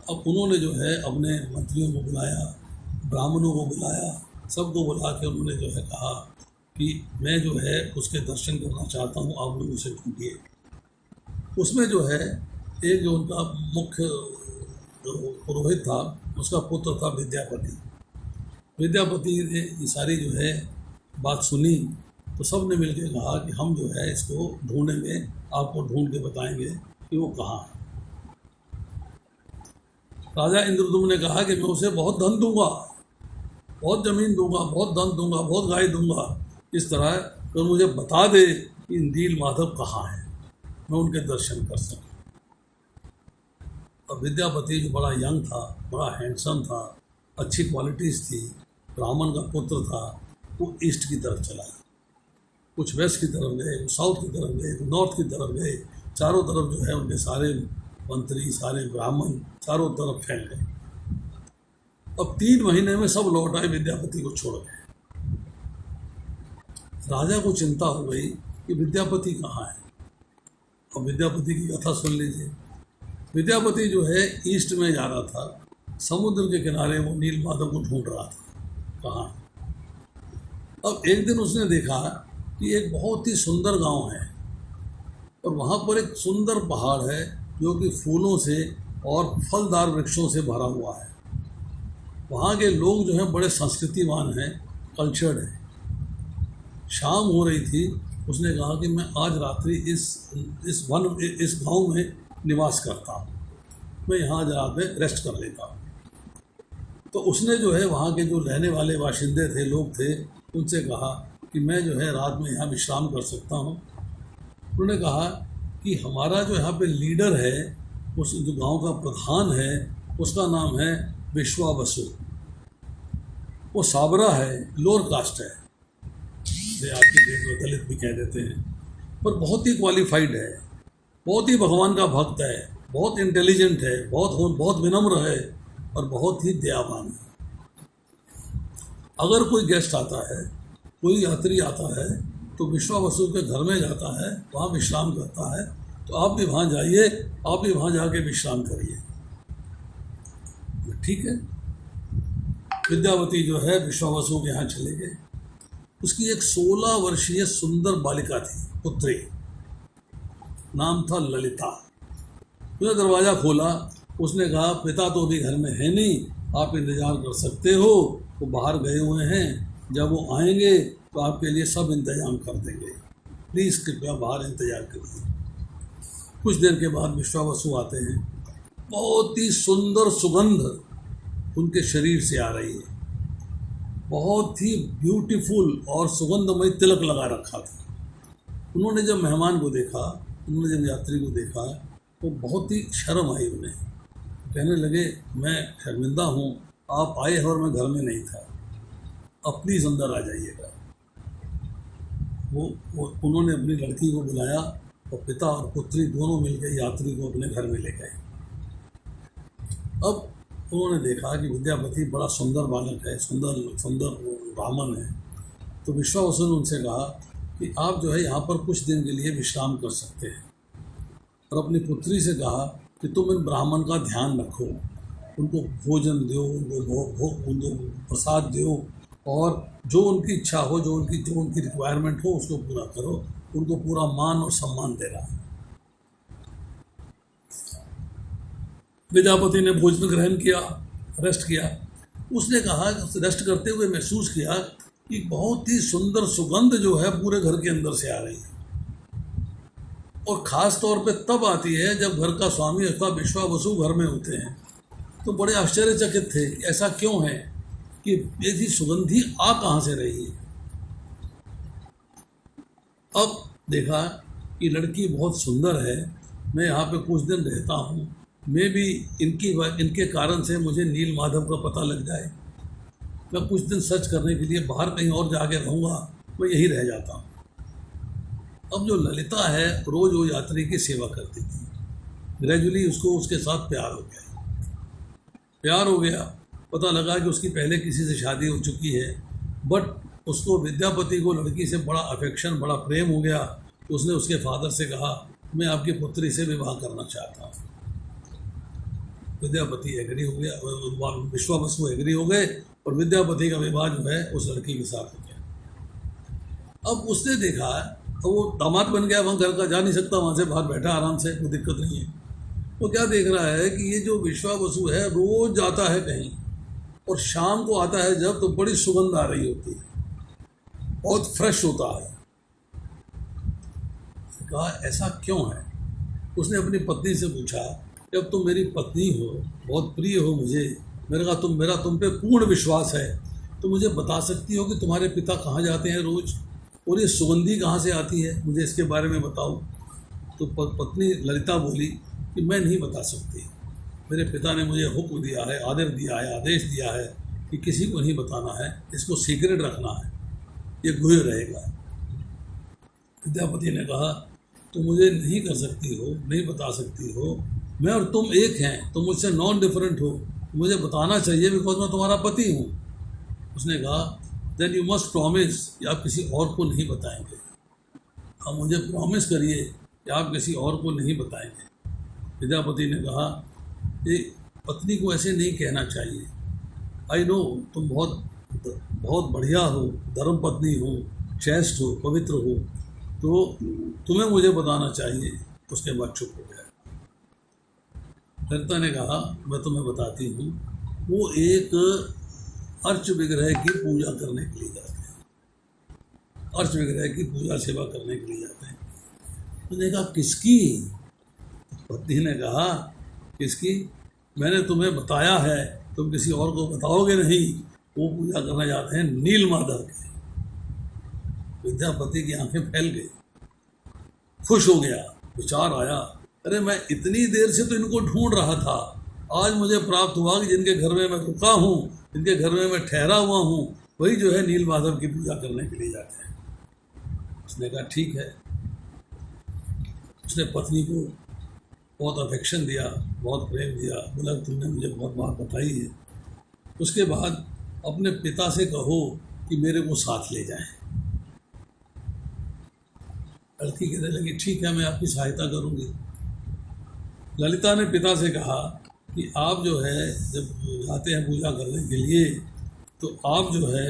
अब उन्होंने जो है अपने मंत्रियों को बुलाया, ब्राह्मणों को बुलाया, सबको बुला के उन्होंने जो है कहा कि मैं जो है उसके दर्शन करना चाहता हूँ, आप लोग उसे ढूंढिए। उसमें जो है एक जो उनका मुख्य जो पुरोहित था, उसका पुत्र था विद्यापति। विद्यापति ने ये सारी जो है बात सुनी तो सब ने मिलकर कहा कि हम जो है इसको ढूंढेंगे, आपको ढूंढ के बताएंगे कि वो कहाँ है। राजा इंद्रदुम्न ने कहा कि मैं उसे बहुत धन दूंगा, बहुत जमीन दूंगा, बहुत धन दूंगा, बहुत गाय दूंगा, इस तरह तो मुझे बता दे कि नील माधव कहाँ है, मैं उनके दर्शन कर सकूँ। और विद्यापति जो बड़ा यंग था, बड़ा हैंडसम था, अच्छी क्वालिटीज़ थी, ब्राह्मण का पुत्र था, वो ईस्ट की तरफ चला। कुछ वेस्ट की तरफ गए, कुछ साउथ की तरफ गए, कुछ नॉर्थ की तरफ गए। चारों तरफ जो है उनके सारे मंत्री, सारे ब्राह्मण चारों तरफ फैल गए। अब 3 महीने में सब लौट आए विद्यापति को छोड़ गए। राजा को चिंता हो गई कि विद्यापति कहाँ है। अब विद्यापति की कथा सुन लीजिए। विद्यापति जो है ईस्ट में जा रहा था, समुद्र के किनारे वो नील माधव को ढूंढ रहा था कहाँ। अब एक दिन उसने देखा कि एक बहुत ही सुंदर गांव है और वहाँ पर एक सुंदर पहाड़ है जो कि फूलों से और फलदार वृक्षों से भरा हुआ है। वहाँ के लोग जो हैं बड़े संस्कृतिवान हैं, कल्चर्ड हैं। शाम हो रही थी, उसने कहा कि मैं आज रात्रि इस गांव में निवास करता हूँ, मैं यहाँ जरा पे रेस्ट कर लेता हूँ। तो उसने जो है वहाँ के जो रहने वाले बाशिंदे थे, लोग थे, उनसे कहा कि मैं जो है रात में यहाँ विश्राम कर सकता हूँ। उन्होंने कहा कि हमारा जो यहाँ पे लीडर है, उस जो गांव का प्रधान है, उसका नाम है विश्वावसु। वो साबरा है, लोअर कास्ट है, आपकी डेट में दलित भी कह देते हैं, पर बहुत ही क्वालिफाइड है, बहुत ही भगवान का भक्त है, बहुत इंटेलिजेंट है, बहुत विनम्र है और बहुत ही दयावान है। अगर कोई गेस्ट आता है, कोई यात्री आता है, तो विश्वावसु के घर में जाता है, वहाँ विश्राम करता है। तो आप भी वहाँ जाइए, आप भी वहाँ जाके विश्राम करिए। ठीक है। विद्यापति जो है विश्वावसु के यहाँ चले गए। उसकी एक 16 वर्षीय सुंदर बालिका थी, पुत्री, नाम था ललिता। उसने दरवाज़ा खोला, उसने कहा पिता तो अभी घर में है नहीं, आप इंतज़ार कर सकते हो, वो बाहर गए हुए हैं, जब वो आएंगे तो आपके लिए सब इंतजाम कर देंगे, प्लीज़ कृपया बाहर इंतज़ार करिए। कुछ देर के बाद विश्वावसु आते हैं। बहुत ही सुंदर सुगंध उनके शरीर से आ रही है, बहुत ही ब्यूटीफुल और सुगंधमय तिलक लगा रखा था। उन्होंने जब मेहमान को देखा, उन्होंने जब यात्री को देखा, तो बहुत ही शर्म आई उन्हें। कहने लगे मैं शर्मिंदा हूँ, आप आए और मैं घर में नहीं था, अब प्लीज़ अंदर आ जाइएगा। वो उन्होंने अपनी लड़की को बुलाया और पिता और पुत्री दोनों मिलकर यात्री को अपने घर में ले गए। अब उन्होंने देखा कि विद्यापति बड़ा सुंदर बालक है, सुंदर ब्राह्मण है। तो विश्वावसु ने उनसे कहा कि आप जो है यहाँ पर कुछ दिन के लिए विश्राम कर सकते हैं, और अपनी पुत्री से कहा कि तुम इन ब्राह्मण का ध्यान रखो, उनको भोजन दो, उनको प्रसाद दो, और जो उनकी इच्छा हो, जो उनकी रिक्वायरमेंट हो, उसको पूरा करो, उनको पूरा मान और सम्मान देना। विद्यापति ने भोजन ग्रहण किया, रेस्ट किया। उसने कहा, रेस्ट करते हुए महसूस किया कि बहुत ही सुंदर सुगंध जो है पूरे घर के अंदर से आ रही है, और ख़ास तौर पे तब आती है जब घर का स्वामी अथवा विश्वावसु घर में होते हैं। तो बड़े आश्चर्यचकित थे, ऐसा क्यों है कि ऐसी सुगंधी आ कहाँ से रही है। अब देखा कि लड़की बहुत सुंदर है, मैं यहाँ पे कुछ दिन रहता हूँ, मैं भी इनके कारण से मुझे नील माधव का पता लग जाए, मैं कुछ दिन सर्च करने के लिए बाहर कहीं और जाके रहूँगा, मैं यही रह जाता हूँ। अब जो ललिता है रोज़ वो यात्री की सेवा करती थी। ग्रेजुअली उसको उसके साथ प्यार हो गया। पता लगा कि उसकी पहले किसी से शादी हो चुकी है, बट उसको विद्यापति को लड़की से बड़ा अफेक्शन, बड़ा प्रेम हो गया। तो उसने उसके फादर से कहा मैं आपकी पुत्री से विवाह करना चाहता हूँ। विद्यापति एग्री हो गया, विश्वावसु एग्री हो गए, और विद्यापति का विवाह जो है उस लड़की के साथ हो गया। अब उसने देखा तो वो दामाद बन गया, वहाँ घर का जा नहीं सकता, वहाँ से बाहर बैठा आराम से, कोई दिक्कत नहीं है। वो क्या देख रहा है कि ये जो विश्वावसु है रोज़ जाता है कहीं, और शाम को आता है जब, तो बड़ी सुगंध आ रही होती है, बहुत फ्रेश होता है। कहा ऐसा क्यों है। उसने अपनी पत्नी से पूछा, जब तुम मेरी पत्नी हो, बहुत प्रिय हो मुझे, मेरा तुम पे पूर्ण विश्वास है, तो मुझे बता सकती हो कि तुम्हारे पिता कहाँ जाते हैं रोज़, और ये सुगंधी कहाँ से आती है, मुझे इसके बारे में बताओ। तो पत्नी ललिता बोली कि मैं नहीं बता सकती, मेरे पिता ने मुझे हुक्म दिया है, आदेश दिया है कि किसी को नहीं बताना है, इसको सीक्रेट रखना है, ये गुह्य रहेगा। विद्यापति ने कहा तुम मुझे नहीं कर सकती हो, नहीं बता सकती हो, मैं और तुम एक हैं, तुम मुझसे नॉन डिफरेंट हो, मुझे बताना चाहिए बिकॉज मैं तुम्हारा पति हूँ। उसने कहा देन यू मस्ट प्रॉमिस कि आप किसी और को नहीं बताएंगे। आप मुझे प्रॉमिस करिए कि आप किसी और को नहीं बताएंगे। विद्यापति ने कहा कि पत्नी को ऐसे नहीं कहना चाहिए। आई नो तुम बहुत बहुत बढ़िया हो, धर्म पत्नी हो, चेस्ट हो, पवित्र हो, तो तुम्हें मुझे बताना चाहिए। उसके बाद चुप हो गया। ललिता ने कहा मैं तुम्हें बताती हूँ, वो एक अर्च विग्रह की पूजा करने के लिए जाते हैं, अर्च विग्रह की पूजा सेवा करने के लिए जाते हैं। उसने कहा किसकी? पत्नी ने कहा किसकी? मैंने तुम्हें बताया है, तुम किसी और को बताओगे नहीं। वो पूजा करने जाते हैं नील माधव के। विद्यापति की आंखें फैल गई, खुश हो गया, विचार आया, अरे मैं इतनी देर से तो इनको ढूंढ रहा था, आज मुझे प्राप्त हुआ कि जिनके घर में मैं रुका हूँ, जिनके घर में मैं ठहरा हुआ हूँ, वही जो है नील माधव की पूजा करने के लिए जाते हैं। उसने कहा ठीक है। उसने पत्नी को बहुत अफेक्शन दिया, बहुत प्रेम दिया, बोला तुमने मुझे बहुत बात बताई है। उसके बाद अपने पिता से कहो कि मेरे को साथ ले जाएं। लड़की कहने लगी ठीक है, मैं आपकी सहायता करूंगी। ललिता ने पिता से कहा कि आप जो है जब जाते हैं पूजा करने के लिए, तो आप जो है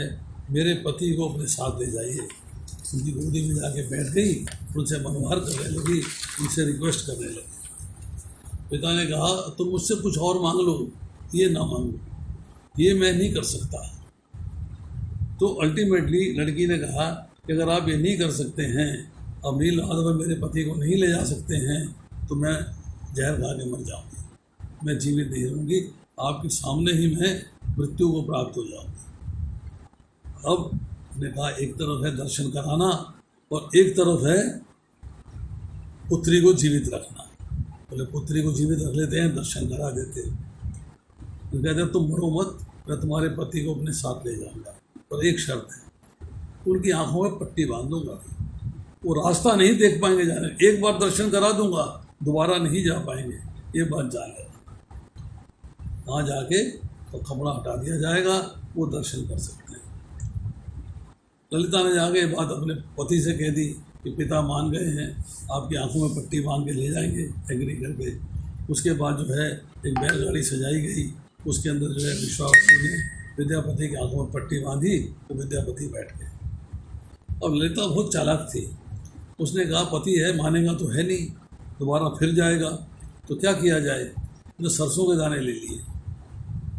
मेरे पति को अपने साथ ले जाइए। उनकी गोदी में जाके बैठ गई, उनसे मनोहर करने लगी, उनसे रिक्वेस्ट करने लगी। पिता ने कहा तुम मुझसे कुछ और मांग लो, ये ना मांगो, ये मैं नहीं कर सकता। तो अल्टीमेटली लड़की ने कहा कि अगर आप ये नहीं कर सकते हैं, अब नील माधव में मेरे पति को नहीं ले जा सकते हैं, तो मैं जहर खा के मर जाऊँगी, मैं जीवित नहीं रहूँगी, आपके सामने ही मैं मृत्यु को प्राप्त हो जाऊँगी। अब ने कहा एक तरफ है दर्शन कराना और एक तरफ है पुत्री को जीवित रखना। बोले पुत्री को जीवित रख लेते हैं, दर्शन करा देते हैं। तो कहते हैं तुम मरो मत, मैं तुम्हारे पति को अपने साथ ले जाऊंगा, और एक शर्त है, उनकी आंखों में पट्टी बांध दूंगा, वो रास्ता नहीं देख पाएंगे जाने। एक बार दर्शन करा दूंगा, दोबारा नहीं जा पाएंगे, ये बात जान लेना। वहाँ जाके तो कपड़ा हटा दिया जाएगा, वो दर्शन कर सकते हैं। ललिता ने जाके बात अपने पति से कह दी कि पिता मान गए हैं, आपकी आंखों में पट्टी बांध के ले जाएंगे, एग्री करके। उसके बाद जो है एक बैलगाड़ी सजाई गई, उसके अंदर जो है विश्वावसु ने विद्यापति की आंखों में पट्टी बांधी, तो विद्यापति बैठ गए। अब ललिता बहुत चालाक थी, उसने कहा पति है, मानेगा तो है नहीं, दोबारा फिर जाएगा, तो क्या किया जाए। उसने सरसों के दाने ले लिए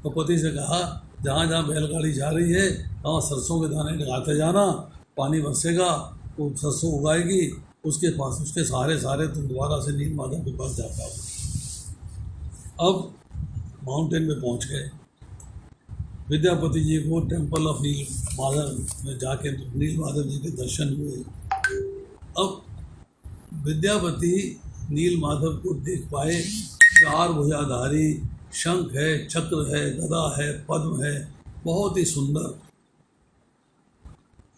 और पति से कहा जहाँ जहाँ बैलगाड़ी जा रही है वहाँ सरसों के दाने लगाते जाना, पानी बरसेगा, वो सरसों उगाएगी, उसके पास उसके सहारे तुम दोबारा से नील माधव के पास जा पाओगे। अब माउंटेन में पहुँच गए। विद्यापति जी को टेम्पल ऑफ नील माधव में जाके नील माधव जी के दर्शन हुए। अब विद्यापति नील माधव को देख पाए, चार भुजाधारी, शंख है, चक्र है, गदा है, पद्म है, बहुत ही सुंदर।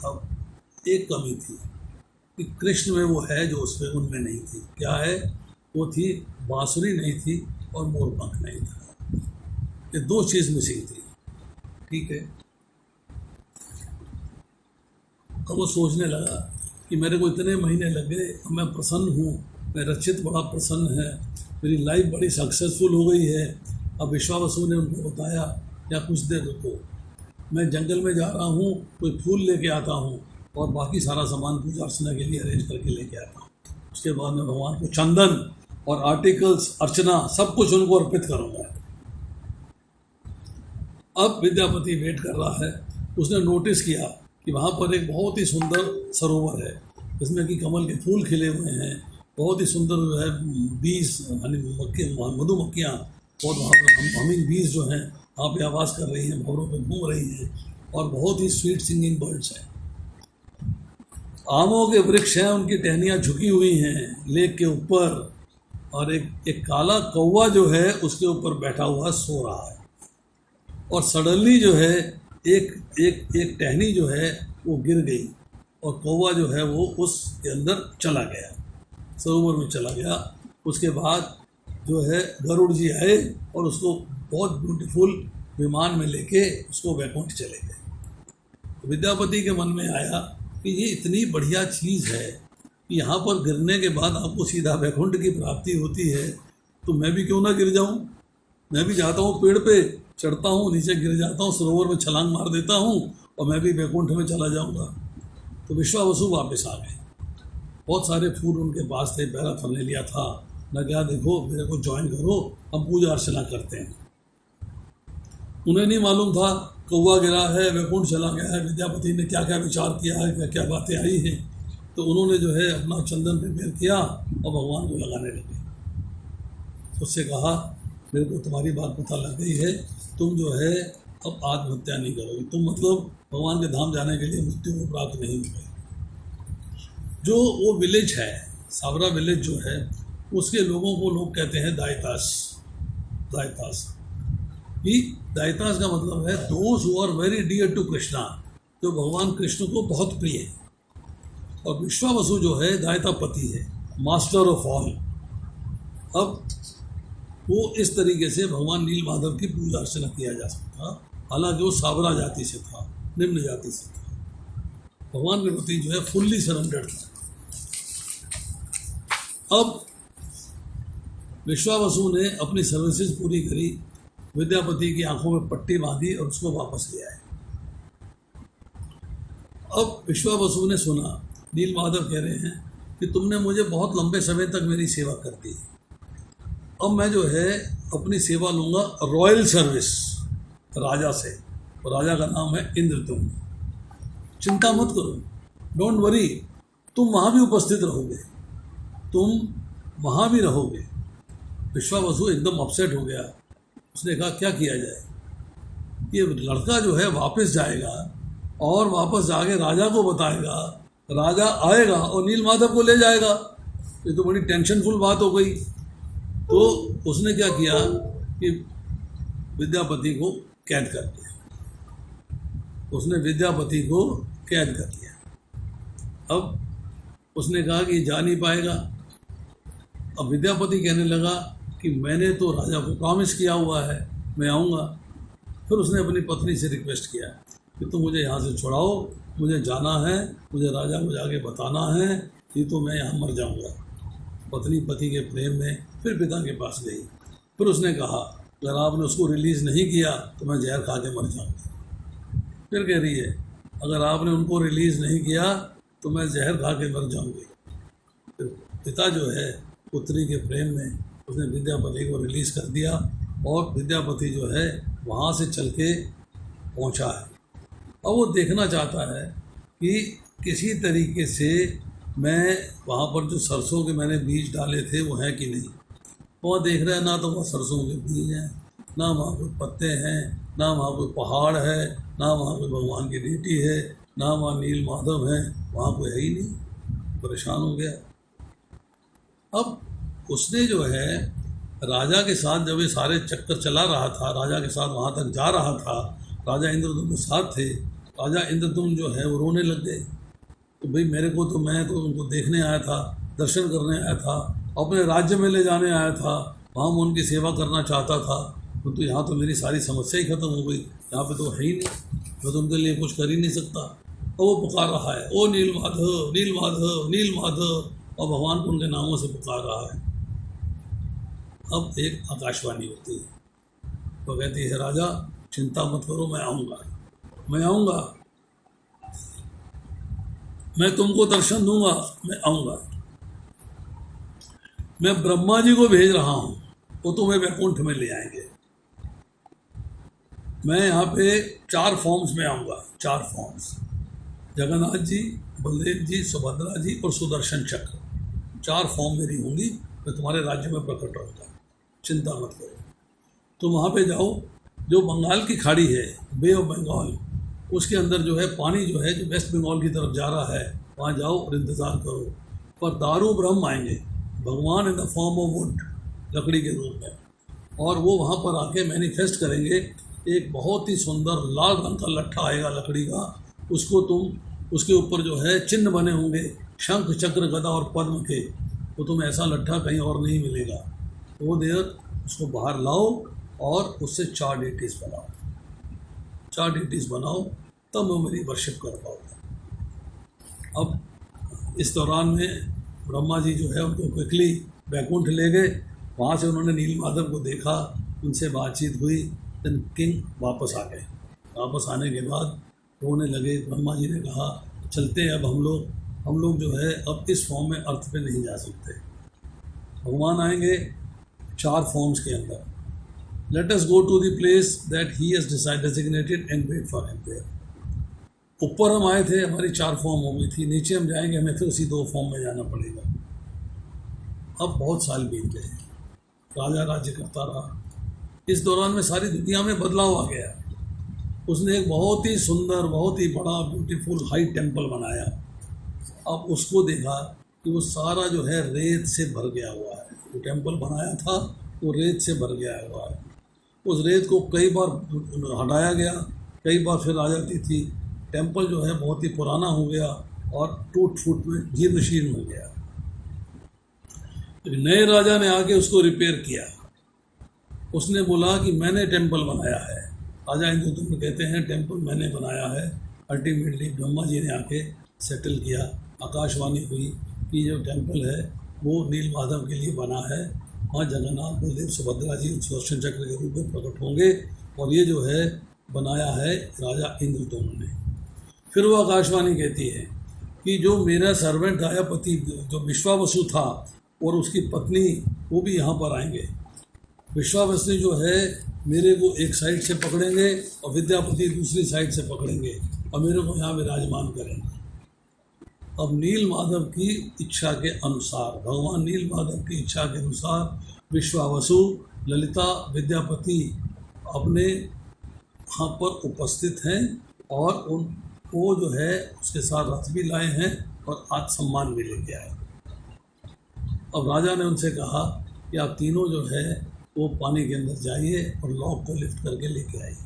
अब एक कमी थी कि कृष्ण में वो है जो उसमें उनमें नहीं थी। क्या है? वो थी बांसुरी नहीं थी और मोरपंख नहीं था। ये दो चीज़ मिसिंग थी। ठीक है। अब वो सोचने लगा कि मेरे को इतने महीने लग गए, अब मैं प्रसन्न हूँ, मैं रचित बड़ा प्रसन्न है, मेरी लाइफ बड़ी सक्सेसफुल हो गई है। अब विश्वावसु ने उनको बताया या कुछ देर रुको, मैं जंगल में जा रहा हूँ, कोई फूल लेके आता हूँ और बाकी सारा सामान पूजा अर्चना के लिए अरेंज करके लेके आता हूँ। उसके बाद मैं भगवान को चंदन और आर्टिकल्स, अर्चना सब कुछ उनको अर्पित करूँगा। अब विद्यापति वेट कर रहा है। उसने नोटिस किया कि वहाँ पर एक बहुत ही सुंदर सरोवर है, जिसमें कि कमल के फूल खिले हुए हैं, बहुत ही सुंदर जो है बीज, मधुमक्खियाँ, बहुत वहाँ पर हमिंग बीज जो हैं वहाँ पे आवाज़ कर रही हैं, भंवरों पे घूम रही हैं, और बहुत ही स्वीट सिंगिंग बर्ड्स हैं। आमों के वृक्ष हैं, उनकी टहनियाँ झुकी हुई हैं लेक के ऊपर, और एक काला कौवा जो है उसके ऊपर बैठा हुआ सो रहा है। और सडनली जो है एक टहनी जो है वो गिर गई और कौवा जो है वो उसके अंदर चला गया, सरोवर में चला गया। उसके बाद जो है गरुड़ जी आए और उसको बहुत ब्यूटीफुल विमान में लेके उसको वैकुंठ चले गए। विद्यापति के मन में आया कि ये इतनी बढ़िया चीज़ है, कि यहाँ पर गिरने के बाद आपको सीधा वैकुंठ की प्राप्ति होती है, तो मैं भी क्यों ना गिर जाऊँ। मैं भी जाता हूँ, पेड़ पे चढ़ता हूँ, नीचे गिर जाता हूँ, सरोवर में छलांग मार देता हूँ और मैं भी वैकुंठ में चला जाऊँगा। तो विश्वावसु वापस आ गए। बहुत सारे फूल उनके पास थे, पैराथन ले लिया था। मैं क्या, देखो मेरे को ज्वाइन करो, हम पूजा अर्चना करते हैं। उन्हें नहीं मालूम था कौवा गिरा है, वैकुंठ चला गया है, विद्यापति ने क्या क्या विचार किया है, क्या क्या बातें आई हैं। तो उन्होंने जो है अपना चंदन प्रिपेयर किया और भगवान को लगाने लगे। उससे कहा, मेरे को तुम्हारी बात पता लग गई है, तुम जो है अब आत्महत्या नहीं करोगे, तुम मतलब भगवान के धाम जाने के लिए मृत्यु को प्राप्त नहीं होगे। जो वो विलेज है, सावरा विलेज जो है, उसके लोगों को लोग कहते हैं दायतास। दायतास कि दायतास का मतलब है those who are very dear to Krishna, जो भगवान कृष्ण को बहुत प्रिय है। और विश्वावसु जो है दायतापति है, मास्टर ऑफ ऑल। अब वो इस तरीके से भगवान नीलमाधव की पूजा अर्चना किया जा सकता, हालांकि वो सावरा जाति से था, निम्न जाति से था। भगवान के प्रति जो है फुल्ली सरेंडर्ड था। अब विश्वावसु ने अपनी सर्विसेज पूरी करी, विद्यापति की आंखों में पट्टी बांधी और उसको वापस ले आए। अब विश्वावसु ने सुना, नीलमाधव कह रहे हैं कि तुमने मुझे बहुत लंबे समय तक मेरी सेवा कर दी, अब मैं जो है अपनी सेवा लूँगा रॉयल सर्विस राजा से, और राजा का नाम है इंद्रदुम्न। चिंता मत करो, डोंट वरी, तुम वहाँ भी उपस्थित रहोगे, तुम वहाँ भी रहोगे। विश्वावसु एकदम अपसेट हो गया। उसने कहा क्या किया जाए, ये लड़का जो है वापस जाएगा और वापस जाके राजा को बताएगा, राजा आएगा और नीलमाधव को ले जाएगा, ये तो बड़ी टेंशनफुल बात हो गई। तो उसने क्या किया कि विद्यापति को कैद कर दिया। उसने विद्यापति को कैद कर दिया। अब उसने कहा कि जा नहीं पाएगा। अब विद्यापति कहने लगा कि मैंने तो राजा को प्रॉमिस किया हुआ है, मैं आऊँगा। फिर उसने अपनी पत्नी से रिक्वेस्ट किया कि तुम मुझे यहाँ से छुड़ाओ, मुझे जाना है, मुझे राजा को जाके बताना है कि तो मैं यहाँ मर जाऊँगा। पत्नी पति के प्रेम में फिर पिता के पास गई। फिर उसने कहा अगर आपने उसको रिलीज़ नहीं किया तो मैं जहर खा के मर जाऊँगा। फिर कह रही है अगर आपने उनको रिलीज़ नहीं किया तो मैं जहर खा के मर जाऊँगी। फिर पिता जो है पुत्री के प्रेम में उसने विद्यापति को रिलीज़ कर दिया और विद्यापति जो है वहाँ से चल के पहुँचा है। अब वो देखना चाहता है कि किसी तरीके से मैं वहाँ पर जो सरसों के मैंने बीज डाले थे वो हैं कि नहीं। वहाँ देख रहा है ना तो वहाँ सरसों के बीज हैं, ना वहाँ कोई पत्ते हैं, ना वहाँ कोई पहाड़ है, ना वहाँ कोई भगवान की डेटी है, ना वहाँ नीलमाधव है, वहाँ कोई है ही नहीं। परेशान हो गया। अब उसने जो है राजा के साथ जब ये सारे चक्कर चला रहा था, राजा के साथ वहाँ तक जा रहा था, राजा इंद्रदुम्न के साथ थे। राजा इंद्रदुम्न जो है वो रोने लग गए तो भाई मेरे को तो, मैं तो उनको देखने आया था, दर्शन करने आया था, अपने राज्य में ले जाने आया था, वहाँ मैं उनकी सेवा करना चाहता था, तो यहाँ तो मेरी सारी समस्या ही खत्म हो गई, यहाँ पे तो है ही नहीं, मैं तो उनके लिए कुछ कर ही नहीं सकता। और वो पुकार रहा है ओ नीलमाधव नीलमाधव नीलमाधव, और भगवान को उनके नामों से पुकार रहा है। अब एक आकाशवाणी होती है, वो कहती है राजा चिंता मत करो, मैं आऊँगा, मैं आऊँगा, मैं तुमको दर्शन दूंगा, मैं आऊँगा। मैं ब्रह्मा जी को भेज रहा हूँ, वो तुम्हें वैकुंठ में ले आएंगे। मैं यहाँ पे 4 फॉर्म्स में आऊँगा, 4 फॉर्म्स, जगन्नाथ जी, बलदेव जी, सुभद्रा जी और सुदर्शन चक्र, 4 फॉर्म मेरी होंगी, मैं तुम्हारे राज्य में प्रकट होगा, चिंता मत करो। तुम वहाँ पे जाओ, जो बंगाल की खाड़ी है, बे ऑफ बंगाल, उसके अंदर जो है पानी जो है जो वेस्ट बंगाल की तरफ जा रहा है, वहाँ जाओ और इंतज़ार करो। पर दारू ब्रह्म आएंगे, भगवान in the form of would, लकड़ी के रूप में, और वो वहाँ पर आके मैनिफेस्ट करेंगे। एक बहुत ही सुंदर लाल रंग का लट्ठा आएगा लकड़ी का, उसको तुम, उसके ऊपर जो है चिन्ह बने होंगे शंख चक्र गदा और पद्म के, तो तुम्हें ऐसा लट्ठा कहीं और नहीं मिलेगा। वो देर उसको बाहर लाओ और उससे 4 डेटीज बनाओ, 4 डेटीज बनाओ, तब वो मेरी वर्शिप कर पाओगे। अब इस दौरान में ब्रह्मा जी जो है उनको क्विकली बैकुंठ ले गए। वहाँ से उन्होंने नीलमाधव को देखा, उनसे बातचीत हुई, देन किंग वापस आ गए। वापस आने के बाद रोने लगे। ब्रह्मा जी ने कहा चलते हैं अब हम लोग जो है अब इस फॉर्म में अर्थ पे नहीं जा सकते। भगवान आएंगे 4 फॉर्म्स के अंदर। Let us go to the place that he has designated and wait for him there. ऊपर हम आए थे, हमारी 4 फॉर्म हो गई थी, नीचे हम जाएंगे, हमें फिर उसी 2 फॉर्म में जाना पड़ेगा। अब बहुत साल बीत गए, राजा राज्य करता रहा। इस दौरान में सारी दुनिया में बदलाव आ गया। उसने एक बहुत ही सुंदर, बहुत ही बड़ा, ब्यूटीफुल हाई टेम्पल बनाया। अब उसको देखा कि वो सारा जो है रेत से भर गया हुआ है। वो टेम्पल बनाया था वो रेत से भर गया हुआ है। उस रेत को कई बार हटाया गया, कई बार फिर आ जाती थी। टेम्पल जो है बहुत ही पुराना हो गया और टूट फूट में जीर्ण शीर्ण हो गया। नए राजा ने आके उसको रिपेयर किया। उसने बोला कि मैंने टेम्पल बनाया है। राजा इंद्रदुम्न कहते हैं टेम्पल मैंने बनाया है। अल्टीमेटली ब्रह्मा जी ने आके सेटल किया। आकाशवाणी हुई कि जो टेम्पल है वो नीलमाधव के लिए बना है। वहाँ जगन्नाथ, बलदेव, सुभद्रा जी सुदर्शन चक्र के रूप में प्रकट होंगे और ये जो है बनाया है राजा इंद्रदुम्न ने। फिर वो आकाशवाणी कहती है कि जो मेरा सर्वेंट गायापति जो विश्वावसु था और उसकी पत्नी वो भी यहाँ पर आएंगे। विश्वावसु जो है मेरे को एक साइड से पकड़ेंगे और विद्यापति दूसरी साइड से पकड़ेंगे और मेरे को यहाँ विराजमान करेंगे। अब नीलमाधव की इच्छा के अनुसार, भगवान नीलमाधव की इच्छा के अनुसार विश्वावसु, ललिता, विद्यापति अपने यहाँ पर उपस्थित हैं और वो जो है उसके साथ रथ भी लाए हैं और आज सम्मान भी लेके आए। अब राजा ने उनसे कहा कि आप तीनों जो है वो पानी के अंदर जाइए और लॉक को लिफ्ट करके लेके आइए।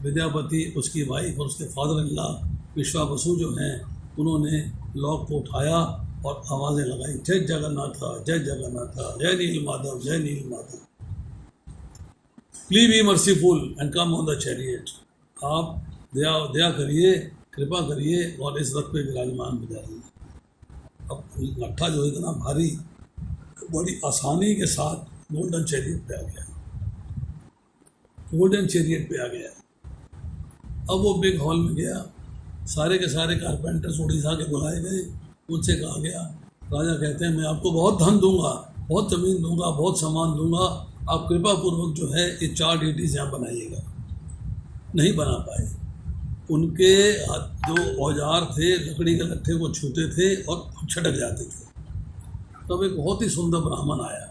विद्यापति, उसकी वाइफ और उसके फादर इन लॉ विश्वावसु जो हैं उन्होंने लॉक को उठाया और आवाज़ें लगाई, जय जगन्नाथ, जय जगन्नाथ, जय नीलमाधव, जय Neelmadhav, please be merciful and come on the chariot. आप दया करिए, कृपा करिए और इस रथ पे विराजमान हो जाइए। अब लट्ठा जो इतना भारी बड़ी आसानी के साथ गोल्डन चैरियट पे आ गया, गोल्डन चैरियट पे आ गया। अब वो बिग हॉल में गया, सारे के सारे कारपेंटर्स उड़ीसा के बुलाए गए, उनसे कहा गया, राजा कहते हैं मैं आपको बहुत धन दूंगा, बहुत ज़मीन दूंगा, बहुत सामान दूंगा, आप कृपा पूर्वक जो है ये 4 डेटीज यहाँ बनाइएगा। नहीं बना पाए। उनके जो औजार थे लकड़ी के लट्ठे को छूते थे और छटक जाते थे। तब एक बहुत ही सुंदर ब्राह्मण आया,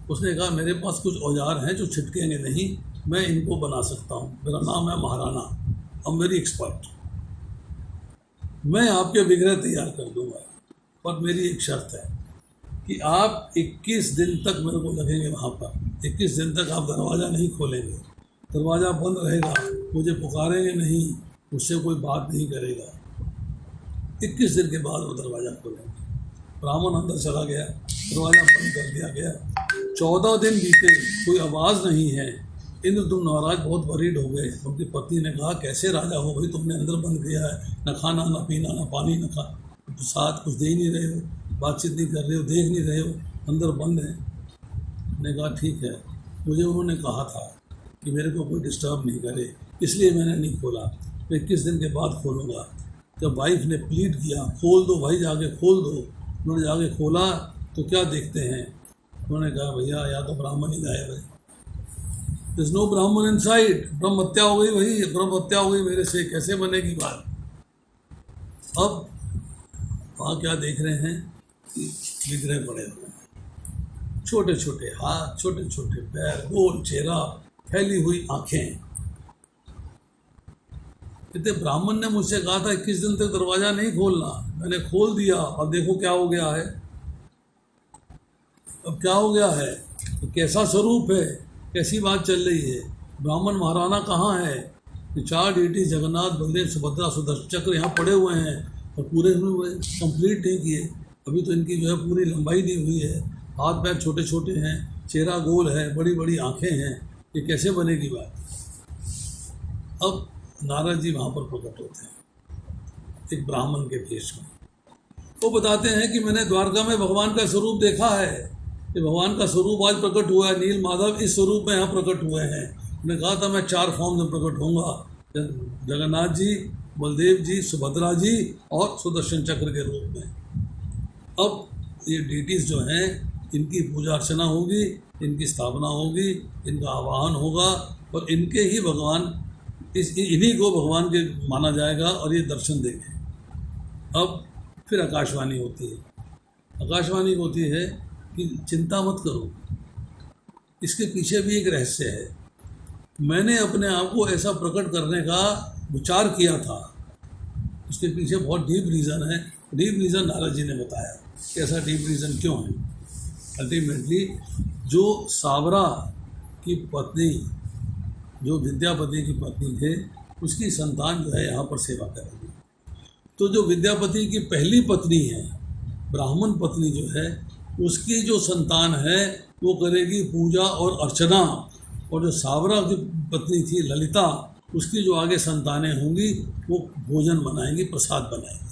उसने कहा मेरे पास कुछ औजार हैं जो छिटकेंगे नहीं, मैं इनको बना सकता हूँ, मेरा नाम है महाराणा, अब मेरी एक्सपर्ट, मैं आपके विग्रह तैयार कर दूंगा, पर मेरी एक शर्त है कि आप 21 दिन तक मेरे को लगेंगे वहाँ पर। 21 दिन तक आप दरवाज़ा नहीं खोलेंगे, दरवाज़ा बंद रहेगा, मुझे पुकारेंगे नहीं, मुझसे कोई बात नहीं करेगा। 21 दिन के बाद वो दरवाज़ा खोलेंगे। ब्राह्मण अंदर चला गया, दरवाज़ा बंद कर दिया गया। 14 दिन बीते, कोई आवाज़ नहीं है। इंद्रदुम्न महाराज बहुत वरीड हो गए। उनकी पत्नी ने कहा कैसे राजा हो भाई, तुमने अंदर बंद किया है, न खाना न पीना न पानी न खा साथ कुछ दे ही नहीं रहे हो, बातचीत नहीं कर रहे हो, देख नहीं रहे हो, अंदर बंद है। मैंने कहा ठीक है, मुझे उन्होंने कहा था कि मेरे को कोई डिस्टर्ब नहीं करे, इसलिए मैंने नहीं खोला, मैं 21 दिन के बाद खोलूँगा। जब वाइफ ने प्लीड किया खोल दो भाई, जाके खोल दो, उन्होंने जाके खोला तो क्या देखते हैं, उन्होंने कहा भैया या तो ब्राह्मण ही गायब है, There is no ब्राह्मण इनसाइड। ब्रह्म हत्या हो गई भाई, ब्रह्म हत्या हो गई मेरे से, कैसे बनेगी बात। अब वहाँ क्या देख रहे हैं कि विग्रह पड़े हुए हैं, छोटे छोटे हाथ, छोटे छोटे पैर, गोल चेहरा, फैली हुई आंखें। इतने ब्राह्मण ने मुझसे कहा था 21 दिन तक दरवाजा नहीं खोलना, मैंने खोल दिया और देखो क्या हो गया है। अब क्या हो गया है, तो कैसा स्वरूप है, कैसी बात चल रही है। ब्राह्मण महाराणा कहाँ है, ये 4 डेटी जगन्नाथ, बलदेव, सुभद्रा, सुदर्शन चक्र यहाँ पड़े हुए हैं और पूरे हुए कंप्लीट नहीं किए, अभी तो इनकी जो है पूरी लंबाई नहीं हुई है, हाथ पैर छोटे छोटे हैं, चेहरा गोल है, बड़ी बड़ी आंखें हैं, ये कैसे बनेगी बात। अब नारद जी वहाँ पर प्रकट होते हैं एक ब्राह्मण के भेष में। वो बताते हैं कि मैंने द्वारका में भगवान का स्वरूप देखा है, कि भगवान का स्वरूप आज प्रकट हुआ है, नील माधव इस स्वरूप में यहाँ प्रकट हुए हैं। उन्होंने कहा था मैं 4 फॉर्म में प्रकट होऊंगा, जगन्नाथ जी, बलदेव जी, सुभद्रा जी और सुदर्शन चक्र के रूप में। अब ये डीटीज जो हैं इनकी पूजा अर्चना होगी, इनकी स्थापना होगी, इनका आवाहन होगा और इनके ही भगवान इन्हीं को भगवान के माना जाएगा और ये दर्शन देंगे। अब फिर आकाशवाणी होती है। आकाशवाणी होती है कि चिंता मत करो, इसके पीछे भी एक रहस्य है। मैंने अपने आप को ऐसा प्रकट करने का विचार किया था, उसके पीछे बहुत डीप रीज़न है। डीप रीज़न नारद जी ने बताया कि ऐसा डीप रीज़न क्यों है। अल्टीमेटली जो सावरा की पत्नी, जो विद्यापति की पत्नी थे, उसकी संतान जो है यहाँ पर सेवा करेगी। तो जो विद्यापति की पहली पत्नी है, ब्राह्मण पत्नी जो है, उसकी जो संतान है वो करेगी पूजा और अर्चना, और जो सावरा की पत्नी थी ललिता, उसकी जो आगे संतानें होंगी वो भोजन बनाएंगी, प्रसाद बनाएंगी,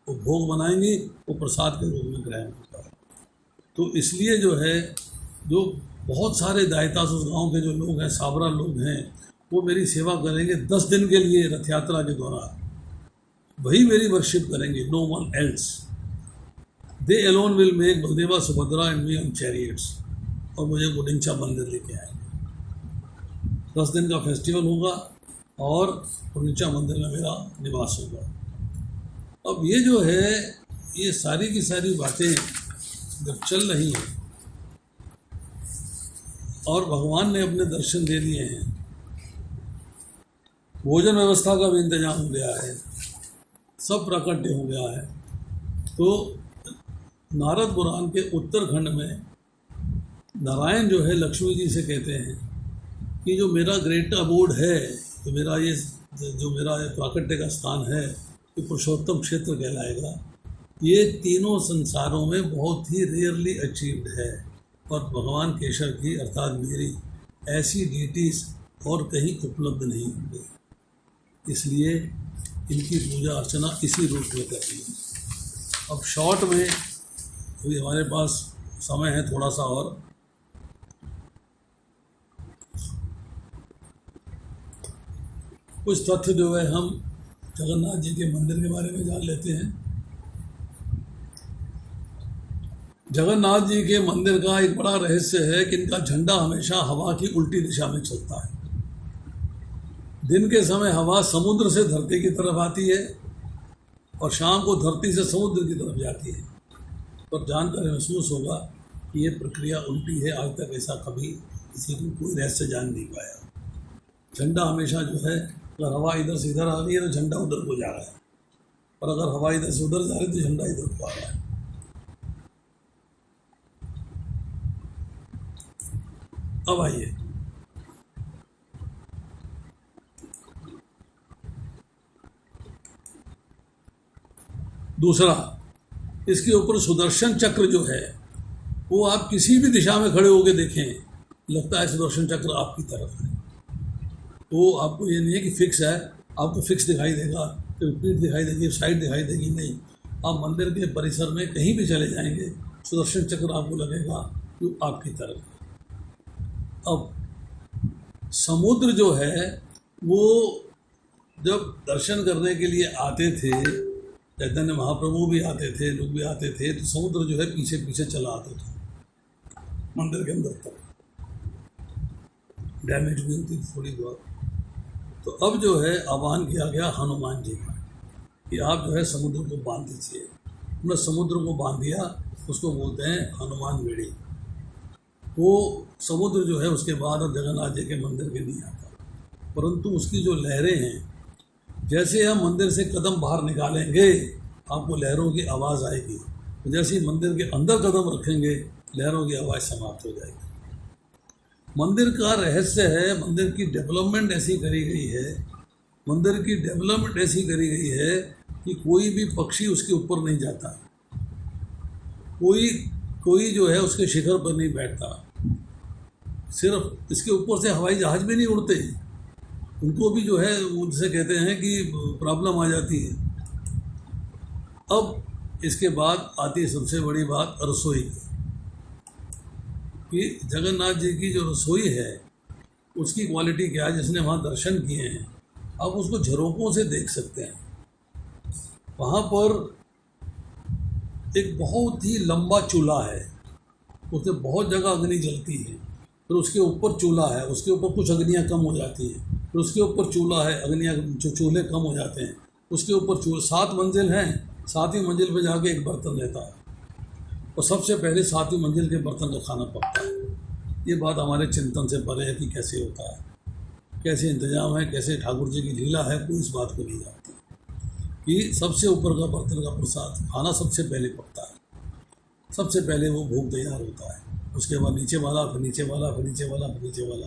वो भोग बनाएंगी, वो प्रसाद के रूप में ग्रहण होता है। तो इसलिए जो है, जो बहुत सारे दायिता उस गाँव के जो लोग हैं, सावरा लोग हैं, वो मेरी सेवा करेंगे 10 दिन के लिए रथ यात्रा के दौरान, वही मेरी वर्शिप करेंगे, no one else. They alone will make Baladeva Subhadra and me on chariots, और मुझे गुडिंचा मंदिर लेके आएंगे। 10 दिन का फेस्टिवल होगा और गुडिंचा मंदिर में मेरा निवास होगा। अब ये जो है, ये सारी की सारी बातें जब चल रही हैं और भगवान ने अपने दर्शन दे दिए हैं, भोजन व्यवस्था का भी इंतजाम हो गया है, सब प्राकट्य हो गया है, तो नारद पुराण के उत्तरखंड में नारायण जो है लक्ष्मी जी से कहते हैं कि जो मेरा ग्रेट अबोर्ड है, तो मेरा ये जो मेरा प्राकट्य का स्थान है, ये पुरुषोत्तम क्षेत्र कहलाएगा। ये तीनों संसारों में बहुत ही रेयरली अचीव्ड है, और भगवान केशव की अर्थात मेरी ऐसी डीटीज और कहीं उपलब्ध नहीं होंगी, इसलिए इनकी पूजा अर्चना इसी रूप में करनी है। अब शॉर्ट में अभी हमारे पास समय है थोड़ा सा, और कुछ तथ्य जो है हम जगन्नाथ जी के मंदिर के बारे में जान लेते हैं। जगन्नाथ जी के मंदिर का एक बड़ा रहस्य है कि इनका झंडा हमेशा हवा की उल्टी दिशा में चलता है। दिन के समय हवा समुद्र से धरती की तरफ आती है और शाम को धरती से समुद्र की तरफ जाती है। पर जानकर महसूस होगा कि ये प्रक्रिया उल्टी है। आज तक ऐसा कभी किसी को कोई रहस्य जान नहीं पाया। झंडा हमेशा जो है, अगर हवा इधर से इधर आ रही है तो झंडा उधर को जा रहा है, और अगर हवा इधर से उधर जा रही है तो झंडा इधर को आ रहा है। अब आइए, दूसरा, इसके ऊपर सुदर्शन चक्र जो है, वो आप किसी भी दिशा में खड़े होकर देखें, लगता है सुदर्शन चक्र आपकी तरफ है। तो आपको ये नहीं है कि फिक्स है, आपको फिक्स दिखाई देगा, फिर पीठ दिखाई देगी, साइड दिखाई देगी, नहीं। आप मंदिर के परिसर में कहीं भी चले जाएंगे, सुदर्शन चक्र आपको लगेगा कि आपकी तरफ है। अब समुद्र जो है, वो जब दर्शन करने के लिए आते थे, चैतन्य महाप्रभु भी आते थे, लोग भी आते थे, तो समुद्र जो है पीछे पीछे चला आते थे मंदिर के अंदर तक, डैमेज भी होती थी थोड़ी बहुत। तो अब जो है आह्वान किया गया हनुमान जी का कि आप जो है समुद्र को बांध दीजिए। उन्होंने समुद्र को बांध दिया, उसको बोलते हैं हनुमान बेड़ी। वो समुद्र जो है उसके बाद अब जगन्नाथ जी के मंदिर के नहीं आता, परंतु उसकी जो लहरें हैं, जैसे हम मंदिर से कदम बाहर निकालेंगे आपको लहरों की आवाज़ आएगी, तो जैसे ही मंदिर के अंदर कदम रखेंगे लहरों की आवाज़ समाप्त हो जाएगी। मंदिर का रहस्य है, मंदिर की डेवलपमेंट ऐसी करी गई है, मंदिर की डेवलपमेंट ऐसी करी गई है कि कोई भी पक्षी उसके ऊपर नहीं जाता, कोई जो है उसके शिखर पर नहीं बैठता। सिर्फ इसके ऊपर से हवाई जहाज भी नहीं उड़ते, उनको भी जो है उनसे कहते हैं कि प्रॉब्लम आ जाती है। अब इसके बाद आती है सबसे बड़ी बात रसोई की, कि जगन्नाथ जी की जो रसोई है उसकी क्वालिटी क्या है। जिसने वहाँ दर्शन किए हैं आप उसको झरोकों से देख सकते हैं। वहाँ पर एक बहुत ही लंबा चूल्हा है, उसमें बहुत जगह अग्नि जलती है, फिर उसके ऊपर चूल्हा है, उसके ऊपर कुछ अग्नियाँ कम हो जाती हैं, फिर उसके ऊपर चूल्हा है, अग्नियाँ जो चूल्हे कम हो जाते हैं, उसके ऊपर 7 मंजिल हैं, 7वीं मंजिल पे जाके एक बर्तन रहता है और सबसे पहले 7वीं मंजिल के बर्तन का खाना पकता है। ये बात हमारे चिंतन से परे है कि कैसे होता है, कैसे इंतजाम है, कैसे ठाकुर जी की लीला है, कोई इस बात को नहीं जानती कि सबसे ऊपर का बर्तन का प्रसाद खाना सबसे पहले पकता है, सबसे पहले वो भोग तैयार होता है, उसके बाद नीचे वाला, फिर नीचे वाला, फिर नीचे वाला, फिर नीचे वाला।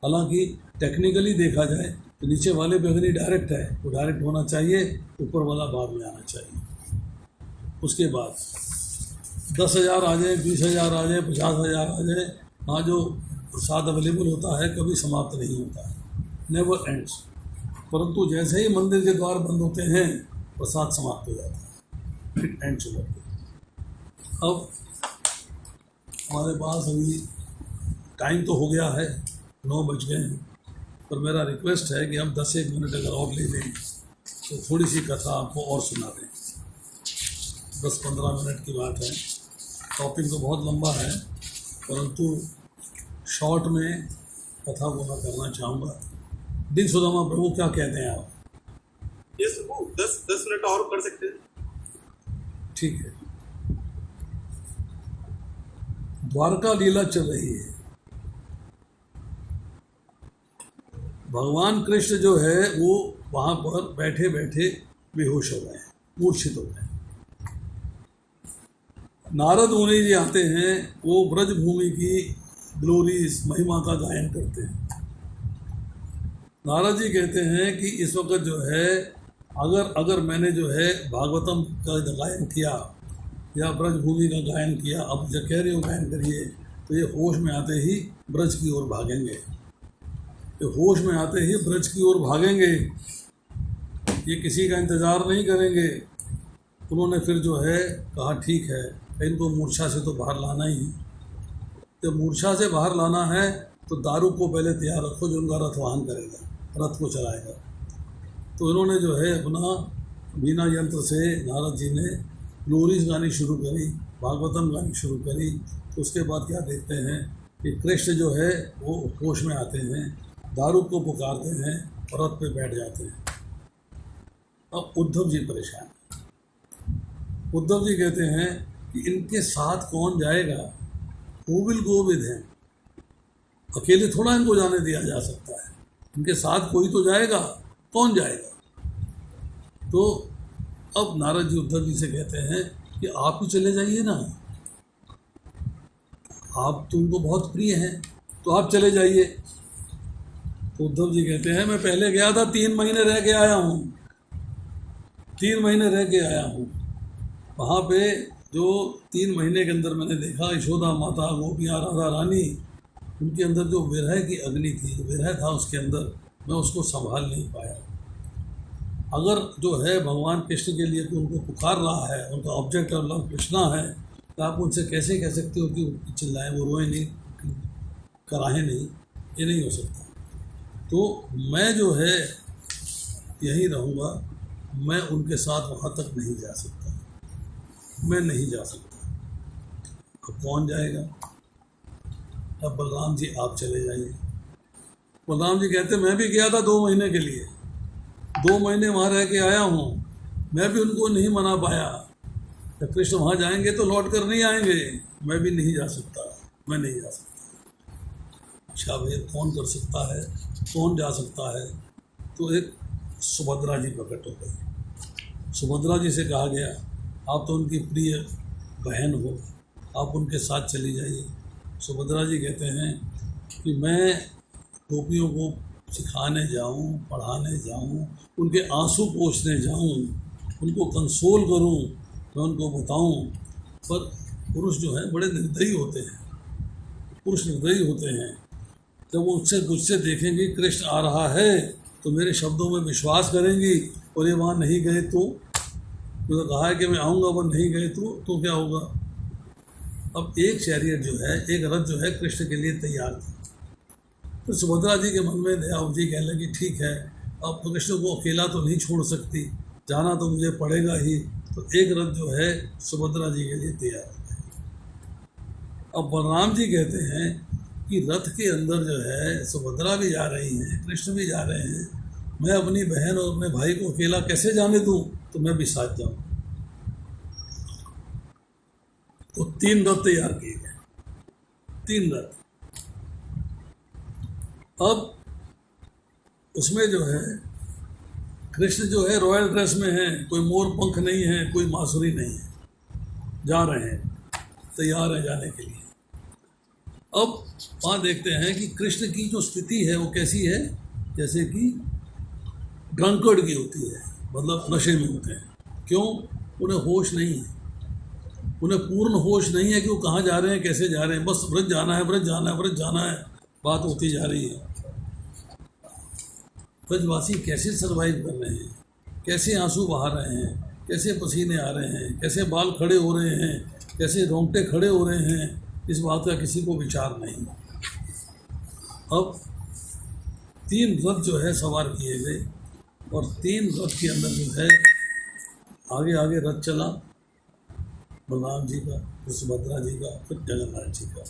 हालांकि टेक्निकली देखा जाए तो नीचे वाले पे अग्नि डायरेक्ट है, वो डायरेक्ट होना चाहिए, ऊपर वाला बाद में आना चाहिए। उसके बाद 10,000 आ जाए, 20,000 आ जाए, 50,000 आ जाए, वहाँ जो प्रसाद अवेलेबल होता है कभी समाप्त नहीं होता है, नेवर एंड्स। परंतु जैसे ही मंदिर के द्वार बंद होते हैं प्रसाद समाप्त हो जाता है, फिर एंड शुरू होता है। अब हमारे पास अभी टाइम तो हो गया है, 9 बज गए हैं, पर मेरा रिक्वेस्ट है कि हम 10-1 मिनट अगर और ले लें तो थोड़ी सी कथा आपको और सुना दें। 10-15 मिनट की बात है, टॉपिक तो बहुत लंबा है, परंतु शॉर्ट में कथा को मैं करना चाहूँगा। दिन सुदामा प्रभु क्या कहते हैं आप? यस प्रभु, 10 मिनट और कर सकते हैं। ठीक है। द्वारका लीला चल रही है, भगवान कृष्ण जो है वो वहाँ पर बैठे बैठे बेहोश हो गए, मूर्छित हो गए। नारद मुनि जी आते हैं, वो ब्रज भूमि की ग्लोरीज महिमा का गायन करते हैं। नारद जी कहते हैं कि इस वक्त जो है अगर मैंने जो है भागवतम का गायन किया या ब्रज भूमि का गायन किया, अब जो कह रहे हो गायन करिए, तो ये होश में आते ही ब्रज की ओर भागेंगे, ये होश में आते ही ब्रज की ओर भागेंगे, ये किसी का इंतज़ार नहीं करेंगे। उन्होंने फिर जो है कहा ठीक है, इनको मूर्छा से तो बाहर लाना ही है। जब मूर्छा से बाहर लाना है तो दारू को पहले तैयार रखो जो उनका रथ वाहन करेगा, रथ को चलाएगा। तो इन्होंने जो है अपना बीना यंत्र से नारद जी ने ग्लोरीज गानी शुरू करी, भागवतम गानी शुरू करी। तो उसके बाद क्या देखते हैं कि कृष्ण जो है वो होश में आते हैं, दारू को पुकारते हैं और रथ पे बैठ जाते हैं। अब उद्धव जी परेशान, उद्धव जी कहते हैं कि इनके साथ कौन जाएगा, who will go with him. अकेले थोड़ा इनको जाने दिया जा सकता है, इनके साथ कोई तो जाएगा, कौन जाएगा। तो अब नारद जी उद्धव जी से कहते हैं कि आप ही चले जाइए ना, आप तो उनको बहुत प्रिय हैं, तो आप चले जाइए। तो उद्धव जी कहते हैं मैं पहले गया था, 3 महीने रह के आया हूँ, 3 महीने रह के आया हूँ। वहाँ पे जो 3 महीने के अंदर मैंने देखा, यशोदा माता, गोपियाँ, राधा रानी, उनके अंदर जो विरह की अग्नि थी, विरह था उसके अंदर, मैं उसको संभाल नहीं पाया। अगर जो है भगवान कृष्ण के लिए कि उनको पुकार रहा है, उनका ऑब्जेक्ट ऑफ लव कृष्णा है, तो आप उनसे कैसे कह सकते हो कि चिल्लाएं, वो रोए नहीं, कराहें नहीं, ये नहीं हो सकता। तो मैं जो है यहीं रहूँगा, मैं उनके साथ वहाँ तक नहीं जा सकता, मैं नहीं जा सकता। अब कौन जाएगा? अब बलराम जी आप चले जाइए। बलराम जी कहते मैं भी गया था 2 महीने के लिए, 2 महीने वहाँ रह के आया हूँ, मैं भी उनको नहीं मना पाया। जब कृष्ण वहाँ जाएंगे तो लौट कर नहीं आएंगे, मैं भी नहीं जा सकता, मैं नहीं जा सकता। अच्छा भैया कौन कर सकता है, कौन जा सकता है? तो एक सुभद्रा जी प्रकट हो गई। सुभद्रा जी से कहा गया आप तो उनकी प्रिय बहन हो, आप उनके साथ चली जाइए। सुभद्रा जी कहते हैं कि मैं गोपियों को सिखाने जाऊं, पढ़ाने जाऊं, उनके आंसू पोंछने जाऊं, उनको कंसोल करूं, मैं उनको बताऊं। पर पुरुष जो है बड़े निर्दयी होते हैं, पुरुष निर्दयी होते हैं। जब वो उससे मुझसे देखेंगे कृष्ण आ रहा है तो मेरे शब्दों में विश्वास करेंगी, और ये वहाँ नहीं गए तो तो कहा है कि मैं आऊँगा, पर नहीं गए तो क्या होगा। अब एक चैरियट जो है, एक रथ जो है कृष्ण के लिए तैयार था। तो सुभद्रा जी के मन में दया जी कहने लगी ठीक है, अब तो कृष्ण को अकेला तो नहीं छोड़ सकती, जाना तो मुझे पड़ेगा ही। तो एक रथ जो है सुभद्रा जी के लिए तैयार है। अब बलराम जी कहते हैं कि रथ के अंदर जो है सुभद्रा भी जा रही हैं, कृष्ण भी जा रहे हैं, मैं अपनी बहन और अपने भाई को अकेला कैसे जाने दूं, तो मैं भी साथ जाऊं। तो 3 रथ तैयार किए गए, 3 रथ। अब उसमें जो है कृष्ण जो है रॉयल ड्रेस में है, कोई मोर पंख नहीं है, कोई मासुरी नहीं है, जा रहे हैं, तैयार है जाने के लिए। अब वहाँ देखते हैं कि कृष्ण की जो स्थिति है वो कैसी है, जैसे कि ड्रंकर्ड की होती है, मतलब नशे में होते हैं। क्यों? उन्हें होश नहीं है, उन्हें पूर्ण होश नहीं है कि वो कहाँ जा रहे हैं, कैसे जा रहे हैं। बस व्रज जाना है, व्रज जाना है, व्रज जाना है, बात होती जा रही है। ब्रजवासी कैसे सर्वाइव कर रहे हैं, कैसे आंसू बहा रहे हैं, कैसे पसीने आ रहे हैं, कैसे बाल खड़े हो रहे हैं, कैसे रोंगटे खड़े हो रहे हैं, इस बात का किसी को विचार नहीं। अब 3 रथ जो है सवार किए गए और 3 रथ के अंदर जो है आगे आगे रथ चला, बलराम जी का, फिर सुभद्रा जी का, फिर जगन्नाथ जी का।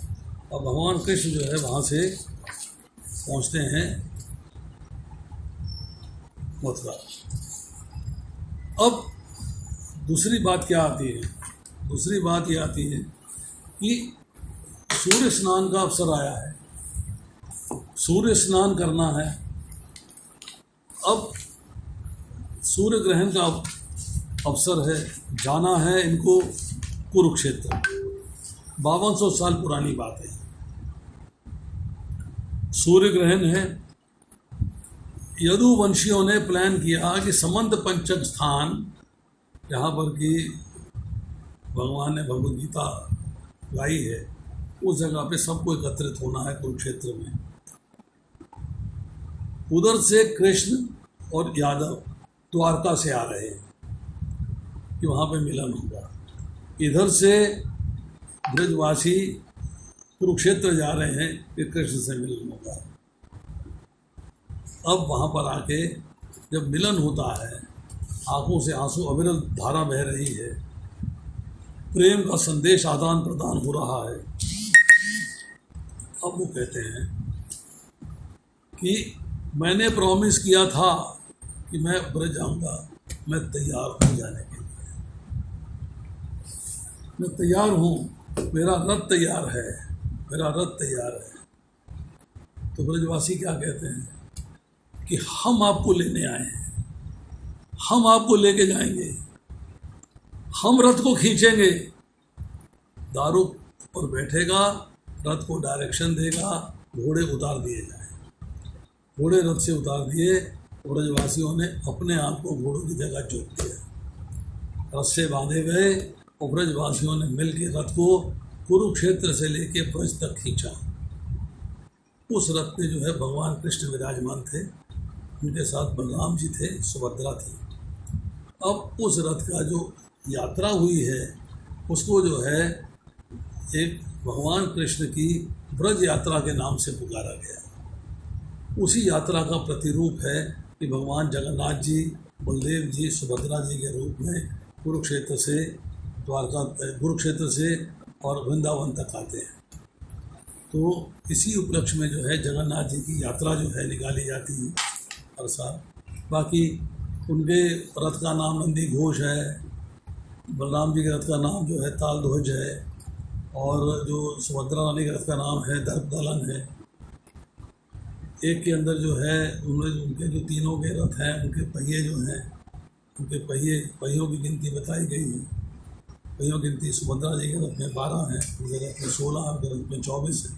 अब भगवान कृष्ण जो है वहाँ से पहुँचते हैं मथुरा। अब दूसरी बात क्या आती है? दूसरी बात ये आती है कि सूर्य स्नान का अवसर आया है, सूर्य स्नान करना है। अब सूर्य ग्रहण का अवसर है, जाना है इनको कुरुक्षेत्र। 5200 साल पुरानी बात है। सूर्य ग्रहण है। यदुवंशियों ने प्लान किया कि समंत पंचक स्थान, जहाँ पर कि भगवान ने भगवद गीता गाई है, उस जगह पे सबको एकत्रित होना है कुरुक्षेत्र में। उधर से कृष्ण और यादव द्वारका से आ रहे हैं कि वहाँ पे मिलन होगा। इधर से ब्रजवासी कुरुक्षेत्र जा रहे हैं कि कृष्ण से मिलन होगा। अब वहाँ पर आके जब मिलन होता है, आंखों से आंसू अविरल धारा बह रही है, प्रेम का संदेश आदान प्रदान हो रहा है। अब वो कहते हैं कि मैंने प्रॉमिस किया था कि मैं ब्रज जाऊंगा, मैं तैयार हूँ जाने के लिए, मैं तैयार हूँ, मेरा रथ तैयार है, मेरा रथ तैयार है। तो ब्रजवासी क्या कहते हैं कि हम आपको लेने आए हैं, हम आपको लेके जाएंगे, हम रथ को खींचेंगे। दारू पर बैठेगा, रथ को डायरेक्शन देगा, घोड़े उतार दिए जाए। घोड़े रथ से उतार दिए, ब्रजवासियों ने अपने आप को घोड़ों की जगह जोत दिया, रस्से बांधे गए और ब्रजवासियों ने मिलकर रथ को कुरुक्षेत्र से लेके ब्रज तक खींचा। उस रथ में जो है भगवान कृष्ण विराजमान थे, उनके साथ बलराम जी थे, सुभद्रा थी। अब उस रथ का जो यात्रा हुई है उसको जो है एक भगवान कृष्ण की ब्रज यात्रा के नाम से पुकारा गया। उसी यात्रा का प्रतिरूप है कि भगवान जगन्नाथ जी, बलदेव जी, सुभद्रा जी के रूप में कुरुक्षेत्र से द्वारका, कुरुक्षेत्र से और वृंदावन तक आते हैं। तो इसी उपलक्ष्य में जो है जगन्नाथ जी की यात्रा जो है निकाली जाती है हर साल। बाकी उनके रथ का नाम नंदी घोष है, बलराम जी के रथ का नाम जो है ताल ध्वज है, और जो सुभद्रा रानी के रथ का नाम है दर्प दलन है। एक के अंदर जो है उनके जो तीनों के रथ हैं, उनके पहिए जो हैं, उनके पहियों की गिनती बताई गई है। पहियों की गिनती सुभद्रा जी के रथ में 12 है, उनके रथ में 16, उनके रथ में 24 है।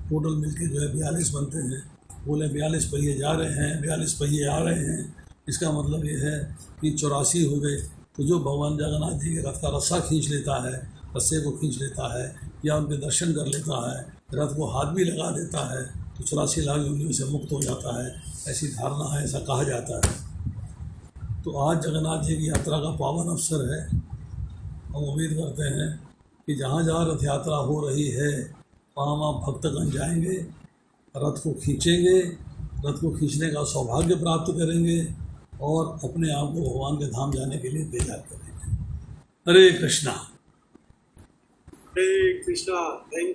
टोटल मिलके जो है 42 बनते हैं। बोले 42 पहिए जा रहे हैं, 42 पहिए आ रहे हैं, इसका मतलब ये है कि 84 हो गए। तो जो भगवान जगन्नाथ जी के रथ का रस्सा खींच लेता है, रस्से को खींच लेता है या उनके दर्शन कर लेता है, रथ को हाथ भी लगा देता है, तो 84 लाख योनियों से मुक्त हो जाता है, ऐसी धारणा है, ऐसा कहा जाता है। तो आज जगन्नाथ जी की यात्रा का पावन अवसर है। हम उम्मीद करते हैं कि जहाँ जहाँ रथ यात्रा हो रही है वहाँ वहाँ भक्तगण जाएंगे, रथ को खींचेंगे, रथ को खींचने का सौभाग्य प्राप्त करेंगे और अपने आप को भगवान के धाम जाने के लिए तैयार करेंगे। हरे कृष्णा। हरे कृष्णा। थैंक